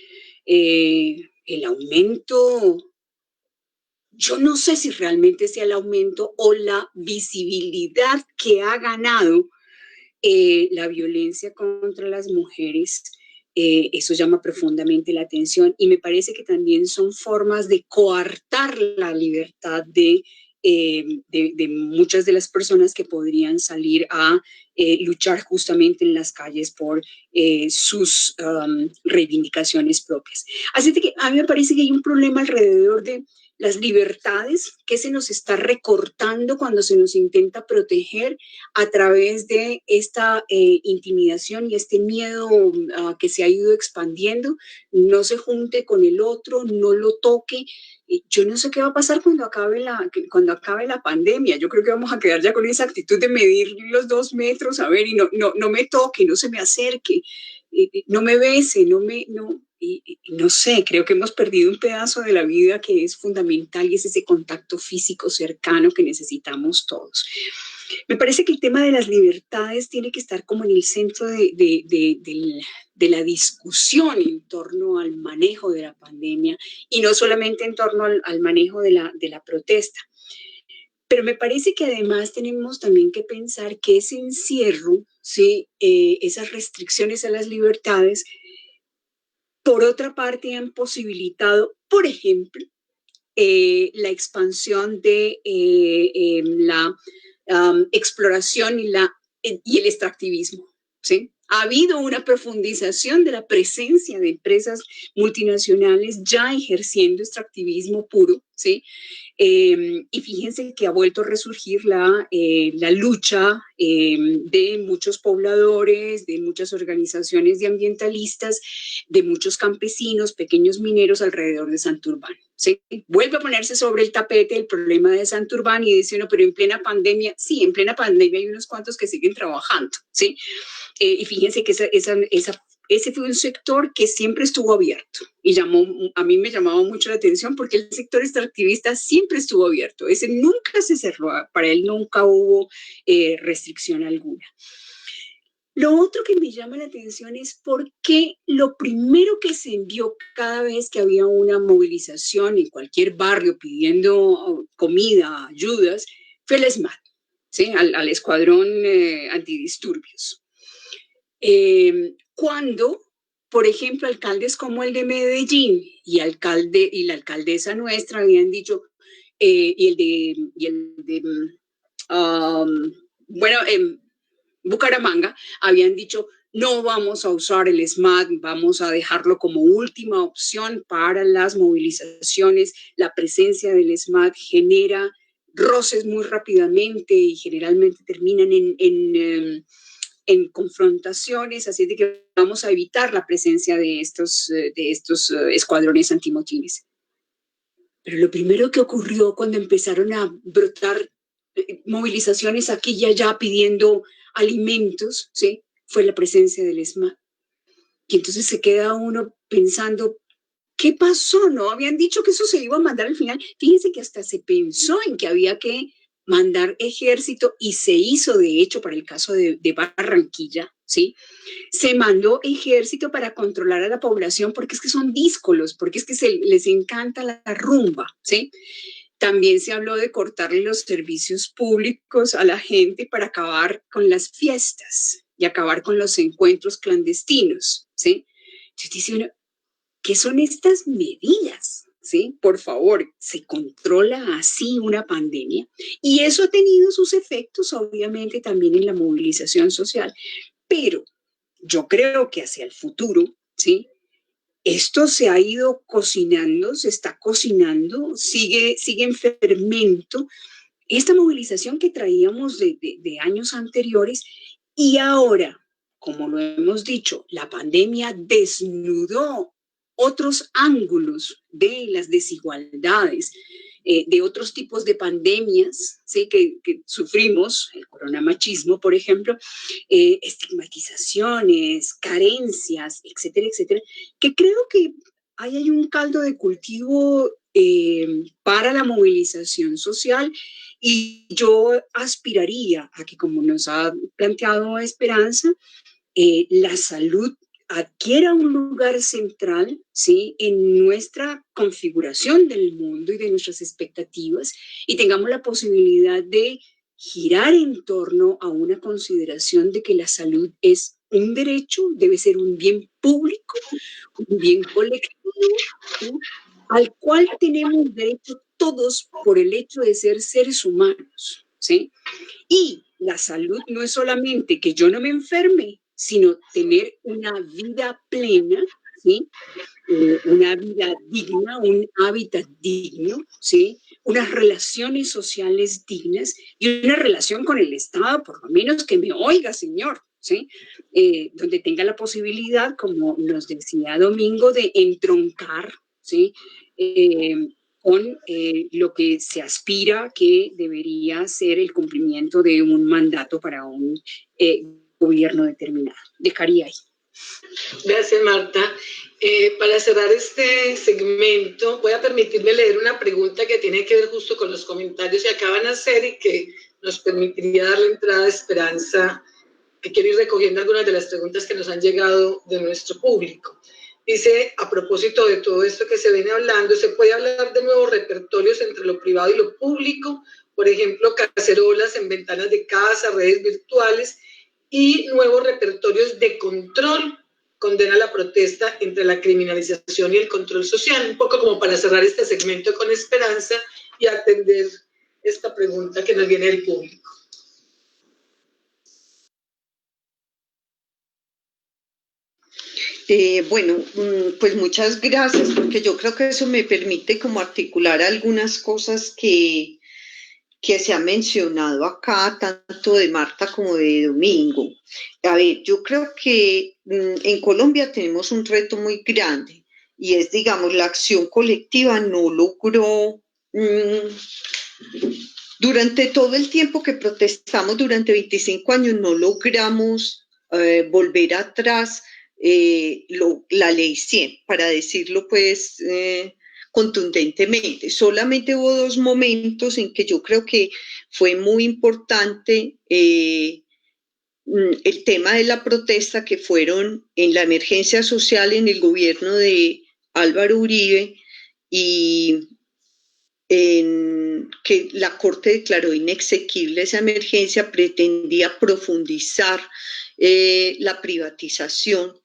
El aumento, yo no sé si realmente sea el aumento o la visibilidad que ha ganado la violencia contra las mujeres. Eso llama profundamente la atención y me parece que también son formas de coartar la libertad de muchas de las personas que podrían salir a luchar justamente en las calles por sus reivindicaciones propias. Así que a mí me parece que hay un problema alrededor de las libertades que se nos está recortando cuando se nos intenta proteger a través de esta intimidación y este miedo que se ha ido expandiendo. No se junte con el otro, no lo toque. Yo no sé qué va a pasar cuando acabe la pandemia. Yo creo que vamos a quedar ya con esa actitud de medir los 2 metros, a ver, y no me toque, no se me acerque, no me bese, no sé, creo que hemos perdido un pedazo de la vida que es fundamental y es ese contacto físico cercano que necesitamos todos. Me parece que el tema de las libertades tiene que estar como en el centro de la discusión en torno al manejo de la pandemia y no solamente en torno al manejo de la protesta. Pero me parece que además tenemos también que pensar que ese encierro, ¿sí? Esas restricciones a las libertades, por otra parte, han posibilitado, por ejemplo, la expansión de la exploración y el extractivismo, ¿sí? Ha habido una profundización de la presencia de empresas multinacionales ya ejerciendo extractivismo puro, ¿sí? Y fíjense que ha vuelto a resurgir la lucha de muchos pobladores, de muchas organizaciones de ambientalistas, de muchos campesinos, pequeños mineros alrededor de Santurbán, ¿sí? Vuelve a ponerse sobre el tapete el problema de Santurbán y dice uno, pero en plena pandemia, sí, en plena pandemia hay unos cuantos que siguen trabajando, ¿sí? Y fíjense que ese fue un sector que siempre estuvo abierto y a mí me llamaba mucho la atención porque el sector extractivista siempre estuvo abierto, ese nunca se cerró, para él nunca hubo restricción alguna. Lo otro que me llama la atención es por qué lo primero que se envió cada vez que había una movilización en cualquier barrio pidiendo comida, ayudas, fue el SMAT, ¿sí? al escuadrón antidisturbios. Cuando, por ejemplo, alcaldes como el de Medellín y la alcaldesa nuestra habían dicho, Bucaramanga habían dicho, no vamos a usar el SMAT, vamos a dejarlo como última opción para las movilizaciones. La presencia del SMAT genera roces muy rápidamente y generalmente terminan en confrontaciones, así de que vamos a evitar la presencia de estos escuadrones antimotines. Pero lo primero que ocurrió cuando empezaron a brotar movilizaciones aquí y allá pidiendo alimentos, ¿sí? Fue la presencia del ESMAD. Y entonces se queda uno pensando, ¿qué pasó? ¿No? Habían dicho que eso se iba a mandar al final. Fíjense que hasta se pensó en que había que mandar ejército y se hizo, de hecho, para el caso de Barranquilla, ¿sí? Se mandó ejército para controlar a la población porque es que son díscolos, porque es que les encanta la rumba, ¿sí? También se habló de cortarle los servicios públicos a la gente para acabar con las fiestas y acabar con los encuentros clandestinos, ¿sí? Entonces dice uno, ¿qué son estas medidas? ¿Sí? Por favor, se controla así una pandemia y eso ha tenido sus efectos, obviamente, también en la movilización social, pero yo creo que hacia el futuro, ¿sí? Esto se ha ido cocinando, se está cocinando, sigue en fermento. Esta movilización que traíamos de años anteriores y ahora, como lo hemos dicho, la pandemia desnudó otros ángulos de las desigualdades, de otros tipos de pandemias, ¿sí? que sufrimos, el coronamachismo, por ejemplo, estigmatizaciones, carencias, etcétera, etcétera, que creo que ahí hay un caldo de cultivo para la movilización social y yo aspiraría a que, como nos ha planteado Esperanza, la salud adquiera un lugar central, ¿sí? En nuestra configuración del mundo y de nuestras expectativas y tengamos la posibilidad de girar en torno a una consideración de que la salud es un derecho, debe ser un bien público, un bien colectivo, ¿sí? Al cual tenemos derecho todos por el hecho de ser seres humanos, ¿sí? Y la salud no es solamente que yo no me enferme, sino tener una vida plena, ¿sí? Una vida digna, un hábitat digno, ¿sí? Unas relaciones sociales dignas y una relación con el Estado, por lo menos que me oiga, señor, ¿sí? Donde tenga la posibilidad, como nos decía Domingo, de entroncar, ¿sí? Con lo que se aspira que debería ser el cumplimiento de un mandato para un gobierno determinado. Dejaría ahí. Gracias, Marta. Para cerrar este segmento, voy a permitirme leer una pregunta que tiene que ver justo con los comentarios que acaban de hacer y que nos permitiría dar la entrada de Esperanza, que quiero ir recogiendo algunas de las preguntas que nos han llegado de nuestro público. Dice, a propósito de todo esto que se viene hablando, ¿se puede hablar de nuevos repertorios entre lo privado y lo público? Por ejemplo, cacerolas en ventanas de casa, redes virtuales y nuevos repertorios de control. Condena la protesta entre la criminalización y el control social. Un poco como para cerrar este segmento con Esperanza y atender esta pregunta que nos viene del público. Bueno, pues muchas gracias, porque yo creo que eso me permite como articular algunas cosas que se ha mencionado acá, tanto de Marta como de Domingo. A ver, yo creo que en Colombia tenemos un reto muy grande y es, digamos, la acción colectiva no logró, durante todo el tiempo que protestamos, durante 25 años, no logramos volver atrás la ley 100, para decirlo pues contundentemente. Solamente hubo dos momentos en que yo creo que fue muy importante el tema de la protesta, que fueron en la emergencia social en el gobierno de Álvaro Uribe y en que la Corte declaró inexequible esa emergencia, pretendía profundizar la privatización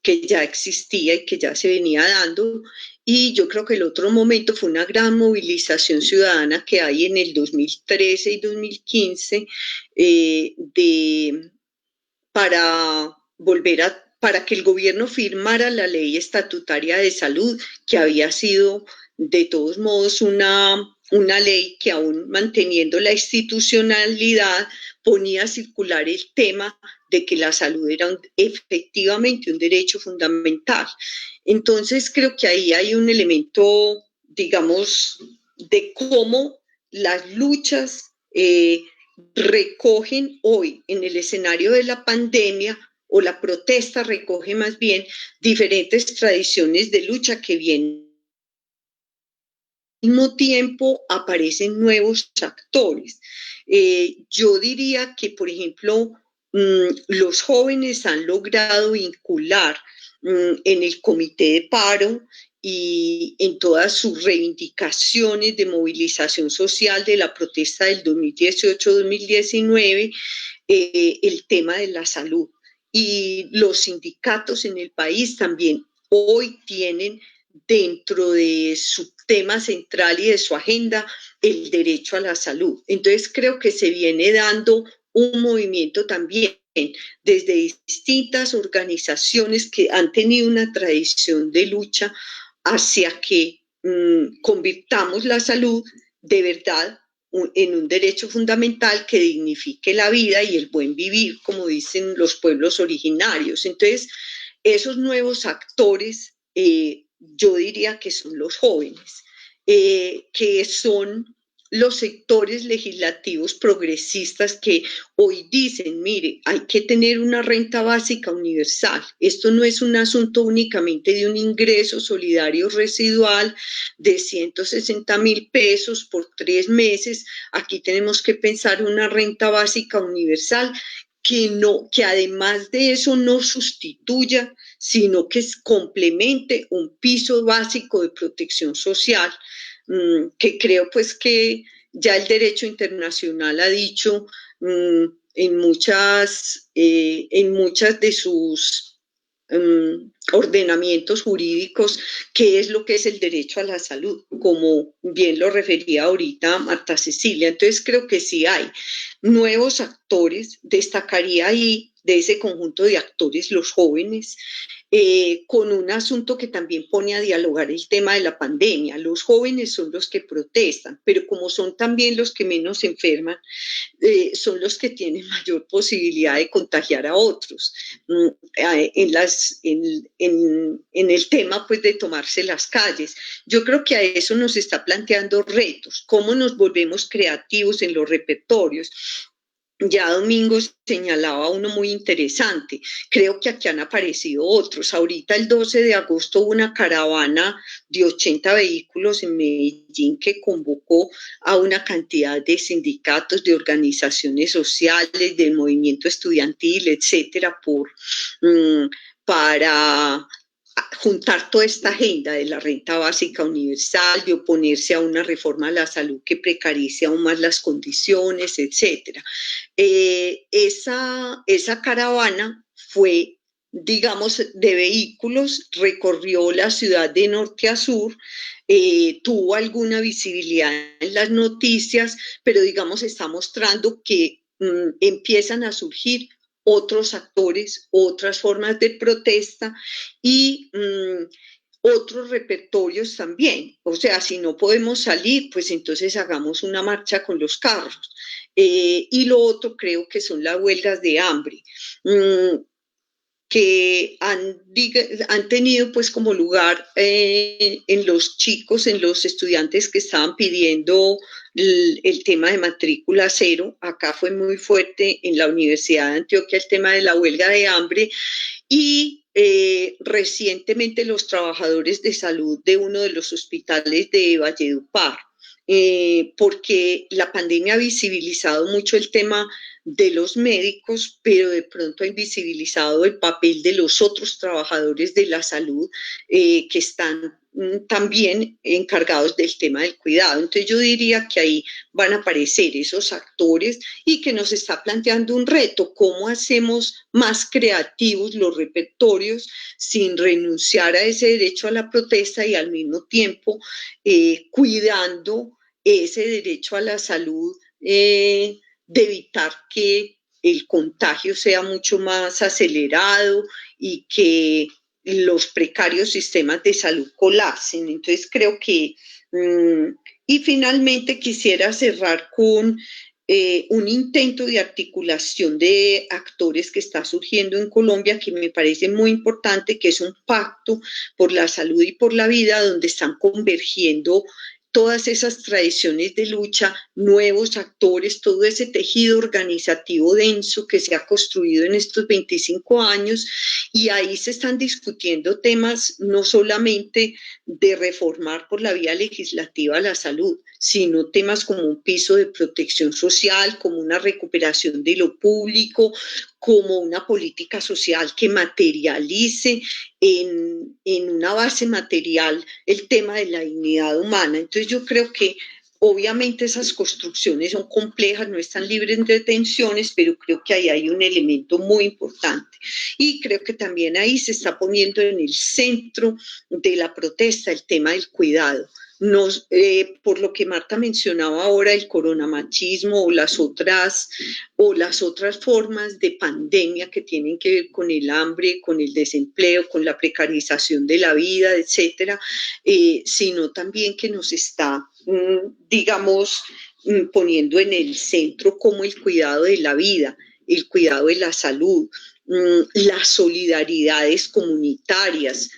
que ya existía y que ya se venía dando. Y yo creo que el otro momento fue una gran movilización ciudadana que hay en el 2013 y 2015 para que el gobierno firmara la ley estatutaria de salud, que había sido de todos modos una ley que, aún manteniendo la institucionalidad, ponía a circular el tema de que la salud era efectivamente un derecho fundamental. Entonces creo que ahí hay un elemento, digamos, de cómo las luchas recogen hoy en el escenario de la pandemia, o la protesta recoge más bien diferentes tradiciones de lucha que vienen. Al mismo tiempo aparecen nuevos actores. Yo diría que, por ejemplo, los jóvenes han logrado vincular en el comité de paro y en todas sus reivindicaciones de movilización social de la protesta del 2018-2019, el tema de la salud. Y los sindicatos en el país también hoy tienen dentro de su tema central y de su agenda el derecho a la salud. Entonces creo que se viene dando un movimiento también desde distintas organizaciones que han tenido una tradición de lucha hacia que convirtamos la salud de verdad en un derecho fundamental que dignifique la vida y el buen vivir, como dicen los pueblos originarios. Entonces, esos nuevos actores, yo diría que son los jóvenes, que son los sectores legislativos progresistas que hoy dicen, mire, hay que tener una renta básica universal. Esto no es un asunto únicamente de un ingreso solidario residual de 160.000 pesos por 3 meses. Aquí tenemos que pensar una renta básica universal que además de eso no sustituya, sino que complemente un piso básico de protección social, que creo pues que ya el derecho internacional ha dicho en muchas de sus ordenamientos jurídicos qué es lo que es el derecho a la salud, como bien lo refería ahorita Marta Cecilia. Entonces creo que sí hay nuevos actores, destacaría ahí de ese conjunto de actores los jóvenes, con un asunto que también pone a dialogar el tema de la pandemia. Los jóvenes son los que protestan, pero como son también los que menos enferman, son los que tienen mayor posibilidad de contagiar a otros en el tema pues de tomarse las calles. Yo creo que a eso nos está planteando retos, cómo nos volvemos creativos en los repertorios. Ya Domingo señalaba uno muy interesante. Creo que aquí han aparecido otros. Ahorita el 12 de agosto hubo una caravana de 80 vehículos en Medellín que convocó a una cantidad de sindicatos, de organizaciones sociales, del movimiento estudiantil, etcétera, para juntar toda esta agenda de la renta básica universal, de oponerse a una reforma a la salud que precarice aún más las condiciones, etcétera. Esa caravana fue, digamos, de vehículos, recorrió la ciudad de norte a sur, tuvo alguna visibilidad en las noticias, pero digamos está mostrando que empiezan a surgir otros actores, otras formas de protesta y otros repertorios también. O sea, si no podemos salir, pues entonces hagamos una marcha con los carros. Y lo otro creo que son las huelgas de hambre, que han tenido pues como lugar en los chicos, en los estudiantes que estaban pidiendo el tema de matrícula cero. Acá fue muy fuerte en la Universidad de Antioquia el tema de la huelga de hambre y recientemente los trabajadores de salud de uno de los hospitales de Valledupar, porque la pandemia ha visibilizado mucho el tema de los médicos, pero de pronto ha invisibilizado el papel de los otros trabajadores de la salud que están también encargados del tema del cuidado. Entonces yo diría que ahí van a aparecer esos actores y que nos está planteando un reto, cómo hacemos más creativos los repertorios sin renunciar a ese derecho a la protesta y al mismo tiempo cuidando ese derecho a la salud, de evitar que el contagio sea mucho más acelerado y que los precarios sistemas de salud colapsen. Entonces creo que, y finalmente quisiera cerrar con un intento de articulación de actores que está surgiendo en Colombia que me parece muy importante, que es un pacto por la salud y por la vida donde están convergiendo todas esas tradiciones de lucha, nuevos actores, todo ese tejido organizativo denso que se ha construido en estos 25 años, y ahí se están discutiendo temas no solamente de reformar por la vía legislativa la salud, sino temas como un piso de protección social, como una recuperación de lo público, como una política social que materialice en una base material el tema de la dignidad humana. Entonces yo creo que obviamente esas construcciones son complejas, no están libres de tensiones, pero creo que ahí hay un elemento muy importante. Y creo que también ahí se está poniendo en el centro de la protesta el tema del cuidado. Por lo que Marta mencionaba ahora, el coronamachismo o las otras formas de pandemia que tienen que ver con el hambre, con el desempleo, con la precarización de la vida, etcétera, sino también que nos está, digamos, poniendo en el centro como el cuidado de la vida, el cuidado de la salud, las solidaridades comunitarias,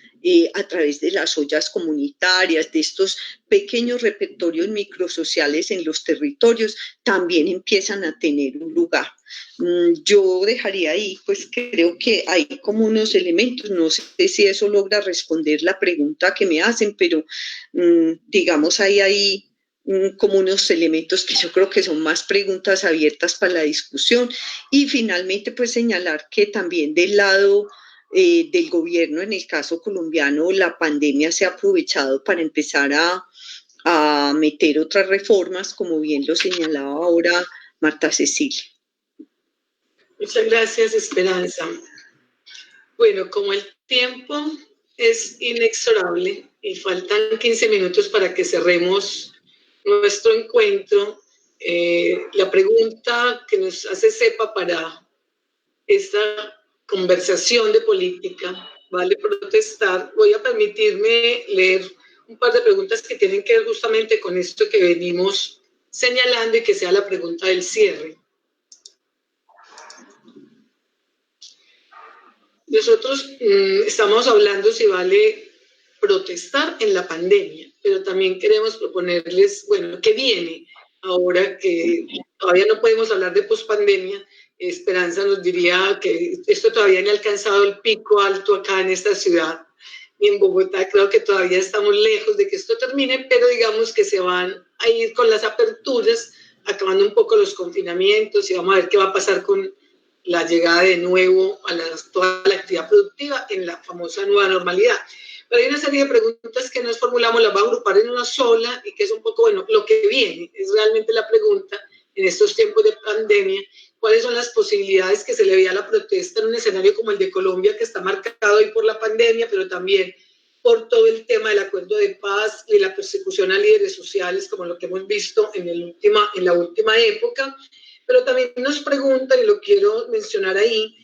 a través de las ollas comunitarias, de estos pequeños repertorios microsociales en los territorios, también empiezan a tener un lugar. Yo dejaría ahí, pues creo que hay como unos elementos, no sé si eso logra responder la pregunta que me hacen, pero digamos hay como unos elementos que yo creo que son más preguntas abiertas para la discusión. Y finalmente, pues señalar que también del lado del gobierno, en el caso colombiano, la pandemia se ha aprovechado para empezar a meter otras reformas, como bien lo señalaba ahora Marta Cecilia. Muchas gracias, Esperanza. Bueno, como el tiempo es inexorable y faltan 15 minutos para que cerremos nuestro encuentro, la pregunta que nos hace CEPA para esta conversación de política, vale protestar, voy a permitirme leer un par de preguntas que tienen que ver justamente con esto que venimos señalando y que sea la pregunta del cierre. Nosotros estamos hablando si vale protestar en la pandemia, pero también queremos proponerles, bueno, ¿qué viene ahora que todavía no podemos hablar de pospandemia? Esperanza nos diría que esto todavía no ha alcanzado el pico alto acá en esta ciudad y en Bogotá creo que todavía estamos lejos de que esto termine, pero digamos que se van a ir con las aperturas, acabando un poco los confinamientos y vamos a ver qué va a pasar con la llegada de nuevo a toda la actividad productiva en la famosa nueva normalidad. Pero hay una serie de preguntas que nos formulamos, las va a agrupar en una sola y que es un poco, bueno, lo que viene, es realmente la pregunta en estos tiempos de pandemia. ¿Cuáles son las posibilidades que se le ve a la protesta en un escenario como el de Colombia, que está marcado hoy por la pandemia, pero también por todo el tema del acuerdo de paz y la persecución a líderes sociales, como lo que hemos visto en la última época? Pero también nos preguntan, y lo quiero mencionar ahí,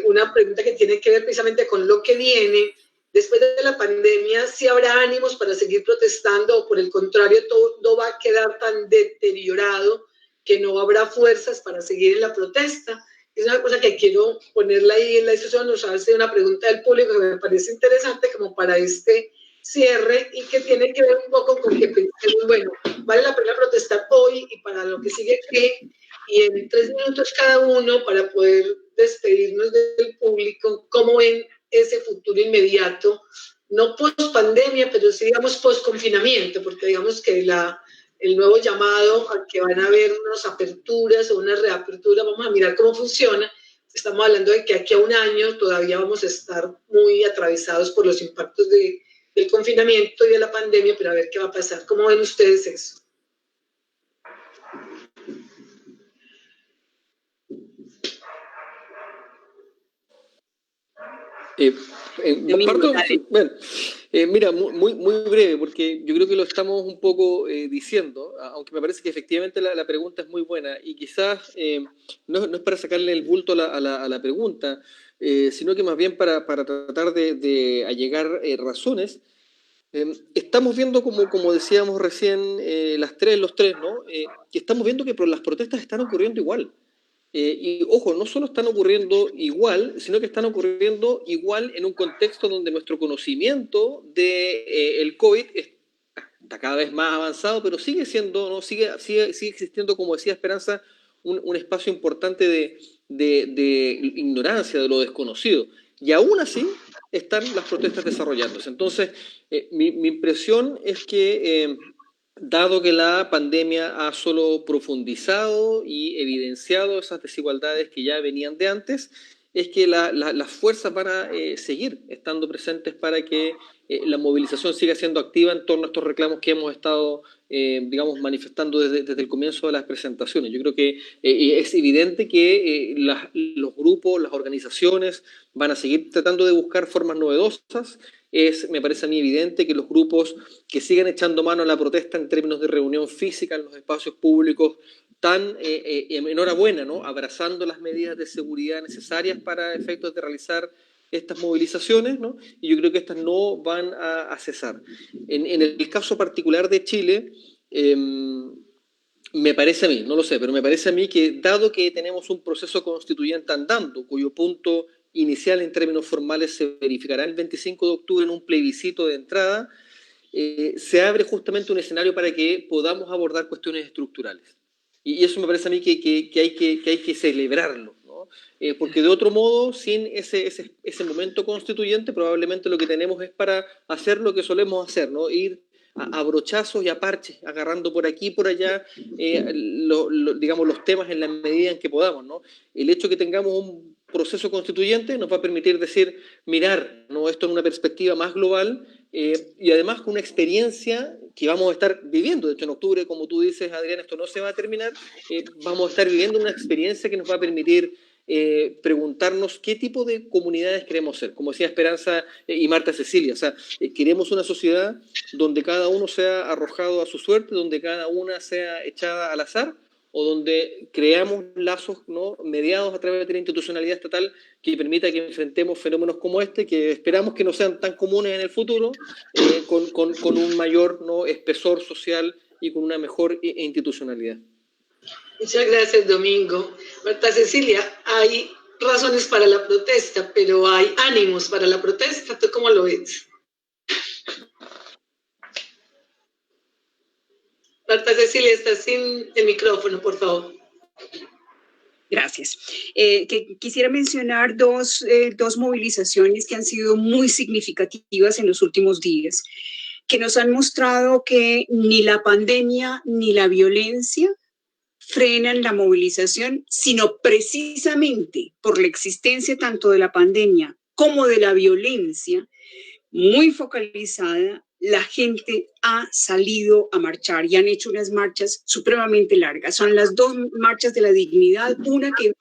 una pregunta que tiene que ver precisamente con lo que viene después de la pandemia, si habrá ánimos para seguir protestando o por el contrario todo va a quedar tan deteriorado que no habrá fuerzas para seguir en la protesta. Es una cosa que quiero ponerla ahí en la discusión, nos hace una pregunta del público que me parece interesante como para este cierre y que tiene que ver un poco con que pensemos, bueno, vale la pena protestar hoy y para lo que sigue qué, y en 3 minutos cada uno para poder despedirnos del público, cómo ven ese futuro inmediato, no post pandemia, pero sí digamos post confinamiento, porque digamos que el nuevo llamado a que van a haber unas aperturas o una reapertura, vamos a mirar cómo funciona. Estamos hablando de que aquí a un año todavía vamos a estar muy atravesados por los impactos del confinamiento y de la pandemia, pero a ver qué va a pasar. ¿Cómo ven ustedes eso? Mira, muy breve, porque yo creo que lo estamos un poco diciendo, aunque me parece que efectivamente la pregunta es muy buena y quizás no es para sacarle el bulto a la pregunta, sino que más bien para tratar de allegar razones. Estamos viendo, como decíamos recién, los tres, ¿no? Que estamos viendo que las protestas están ocurriendo igual. Y ojo, no solo están ocurriendo igual, sino que están ocurriendo igual en un contexto donde nuestro conocimiento del COVID está cada vez más avanzado, pero sigue siendo, ¿no? sigue existiendo, como decía Esperanza, un espacio importante de ignorancia, de lo desconocido. Y aún así están las protestas desarrollándose. Entonces, mi impresión es que, dado que la pandemia ha solo profundizado y evidenciado esas desigualdades que ya venían de antes, es que las fuerzas van a seguir estando presentes para que la movilización siga siendo activa en torno a estos reclamos que hemos estado, digamos, manifestando desde el comienzo de las presentaciones. Yo creo que es evidente que los grupos, las organizaciones van a seguir tratando de buscar formas novedosas. Me parece a mí evidente que los grupos que sigan echando mano a la protesta en términos de reunión física en los espacios públicos están, enhorabuena, ¿no? Abrazando las medidas de seguridad necesarias para efectos de realizar estas movilizaciones, ¿no? Y yo creo que estas no van a cesar. En el caso particular de Chile, me parece a mí, no lo sé, pero me parece a mí que, dado que tenemos un proceso constituyente andando, cuyo punto inicial en términos formales se verificará el 25 de octubre en un plebiscito de entrada, se abre justamente un escenario para que podamos abordar cuestiones estructurales. Y eso me parece a mí que hay que celebrarlo, ¿no? Porque de otro modo, sin ese momento constituyente, probablemente lo que tenemos es para hacer lo que solemos hacer, ¿no? Ir a brochazos y a parches, agarrando por aquí y por allá, digamos, los temas en la medida en que podamos, ¿no? El hecho de que tengamos un proceso constituyente nos va a permitir decir, mirar, ¿no? Esto en una perspectiva más global, y además con una experiencia que vamos a estar viviendo. De hecho, en octubre, como tú dices, Adrián, esto no se va a terminar, vamos a estar viviendo una experiencia que nos va a permitir preguntarnos qué tipo de comunidades queremos ser. Como decía Esperanza y Marta Cecilia, o sea, queremos una sociedad donde cada uno sea arrojado a su suerte, donde cada una sea echada al azar, o donde creamos lazos, ¿no? mediados a través de la institucionalidad estatal que permita que enfrentemos fenómenos como este, que esperamos que no sean tan comunes en el futuro, con un mayor, ¿no? espesor social y con una mejor institucionalidad. Muchas gracias, Domingo. Marta Cecilia, hay razones para la protesta, pero hay ánimos para la protesta. ¿Tú cómo lo ves? Marta Cecilia, estás sin el micrófono, por favor. Gracias. Quisiera mencionar dos movilizaciones que han sido muy significativas en los últimos días, que nos han mostrado que ni la pandemia ni la violencia frenan la movilización, sino precisamente por la existencia tanto de la pandemia como de la violencia muy focalizada, la gente ha salido a marchar y han hecho unas marchas supremamente largas. Son las dos marchas de la dignidad, una que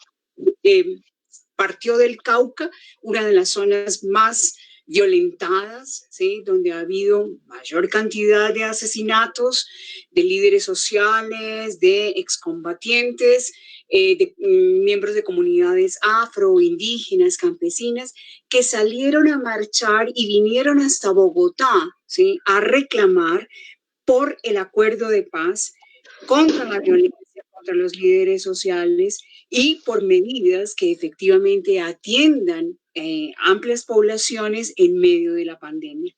partió del Cauca, una de las zonas más violentadas, ¿sí? Donde ha habido mayor cantidad de asesinatos de líderes sociales, de excombatientes, de miembros de comunidades afro, indígenas, campesinas, que salieron a marchar y vinieron hasta Bogotá, ¿sí? A reclamar por el acuerdo de paz contra la violencia, contra los líderes sociales y por medidas que efectivamente atiendan amplias poblaciones en medio de la pandemia.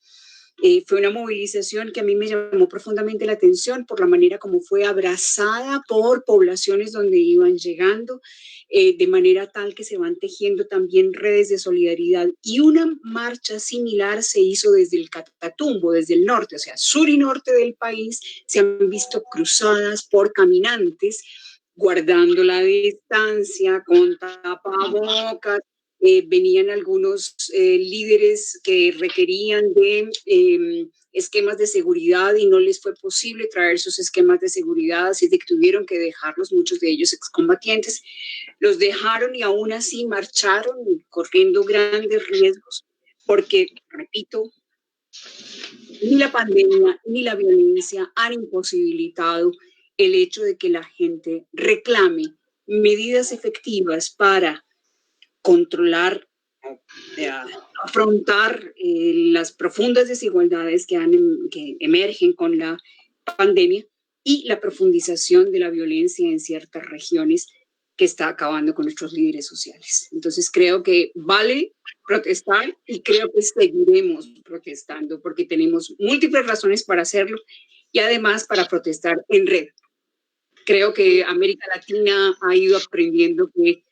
Fue una movilización que a mí me llamó profundamente la atención por la manera como fue abrazada por poblaciones donde iban llegando, de manera tal que se van tejiendo también redes de solidaridad. Y una marcha similar se hizo desde el Catatumbo, desde el norte, o sea, sur y norte del país, se han visto cruzadas por caminantes, guardando la distancia, con tapabocas. Venían algunos líderes que requerían de esquemas de seguridad y no les fue posible traer sus esquemas de seguridad, así de que tuvieron que dejarlos, muchos de ellos excombatientes, los dejaron y aún así marcharon corriendo grandes riesgos porque, repito, ni la pandemia ni la violencia han imposibilitado el hecho de que la gente reclame medidas efectivas para controlar, afrontar las profundas desigualdades que emergen con la pandemia y la profundización de la violencia en ciertas regiones que está acabando con nuestros líderes sociales. Entonces creo que vale protestar y creo que seguiremos protestando porque tenemos múltiples razones para hacerlo y además para protestar en red. Creo que América Latina ha ido aprendiendo que,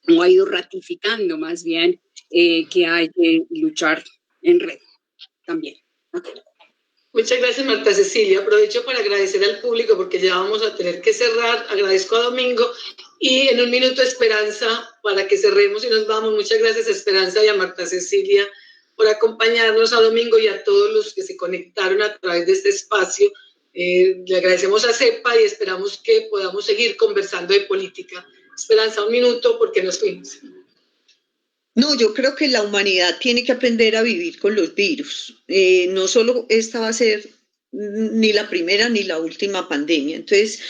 o ha ido ratificando más bien, que hay que luchar en red también. Muchas gracias, Marta Cecilia. Aprovecho para agradecer al público porque ya vamos a tener que cerrar. Agradezco a Domingo y en un minuto Esperanza para que cerremos y nos vamos. Muchas gracias a Esperanza y a Marta Cecilia por acompañarnos, a Domingo y a todos los que se conectaron a través de este espacio. Le agradecemos a CEPA y esperamos que podamos seguir conversando de política. Esperanza, un minuto porque nos fuimos. No, yo creo que la humanidad tiene que aprender a vivir con los virus. No solo esta va a ser ni la primera ni la última pandemia. Entonces,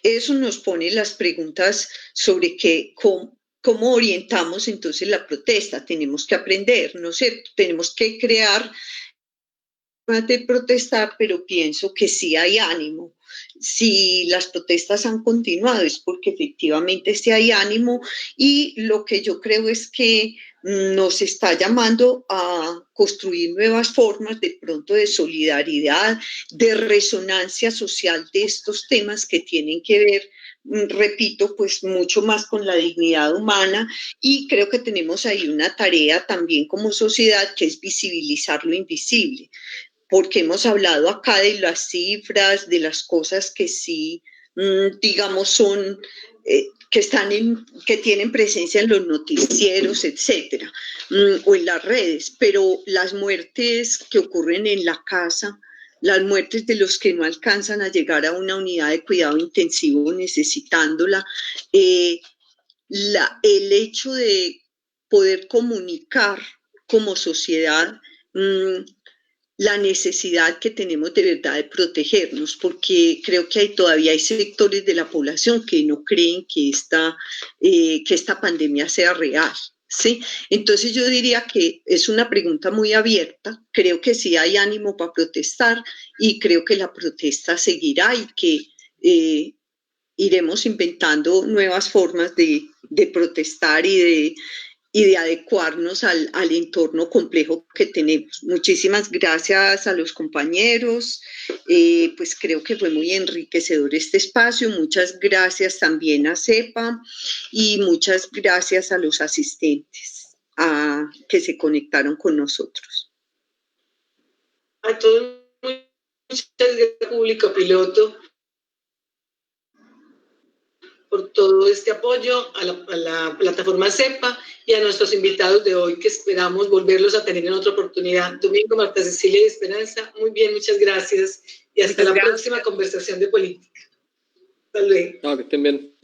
eso nos pone las preguntas sobre cómo orientamos entonces la protesta. Tenemos que aprender, ¿no es cierto? Tenemos que crear de protestar, pero pienso que sí hay ánimo. Si las protestas han continuado es porque efectivamente sí hay ánimo, y lo que yo creo es que nos está llamando a construir nuevas formas de pronto de solidaridad, de resonancia social de estos temas que tienen que ver, repito, pues mucho más con la dignidad humana, y creo que tenemos ahí una tarea también como sociedad que es visibilizar lo invisible, porque hemos hablado acá de las cifras, de las cosas que sí, digamos, son, que tienen presencia en los noticieros, etcétera, o en las redes, pero las muertes que ocurren en la casa, las muertes de los que no alcanzan a llegar a una unidad de cuidado intensivo necesitándola, el hecho de poder comunicar como sociedad, la necesidad que tenemos de verdad de protegernos, porque creo que todavía hay sectores de la población que no creen que esta pandemia sea real, ¿sí? Entonces yo diría que es una pregunta muy abierta. Creo que sí hay ánimo para protestar y creo que la protesta seguirá y que iremos inventando nuevas formas de protestar y de adecuarnos al entorno complejo que tenemos. Muchísimas gracias a los compañeros, pues creo que fue muy enriquecedor este espacio. Muchas gracias también a CEPA y muchas gracias a los asistentes que se conectaron con nosotros. A todos, muchas gracias, público piloto, por todo este apoyo a la plataforma CEPA y a nuestros invitados de hoy, que esperamos volverlos a tener en otra oportunidad. Domingo, Marta Cecilia y Esperanza, muy bien, muchas gracias y hasta la próxima conversación de política. Hasta luego. No, que estén bien.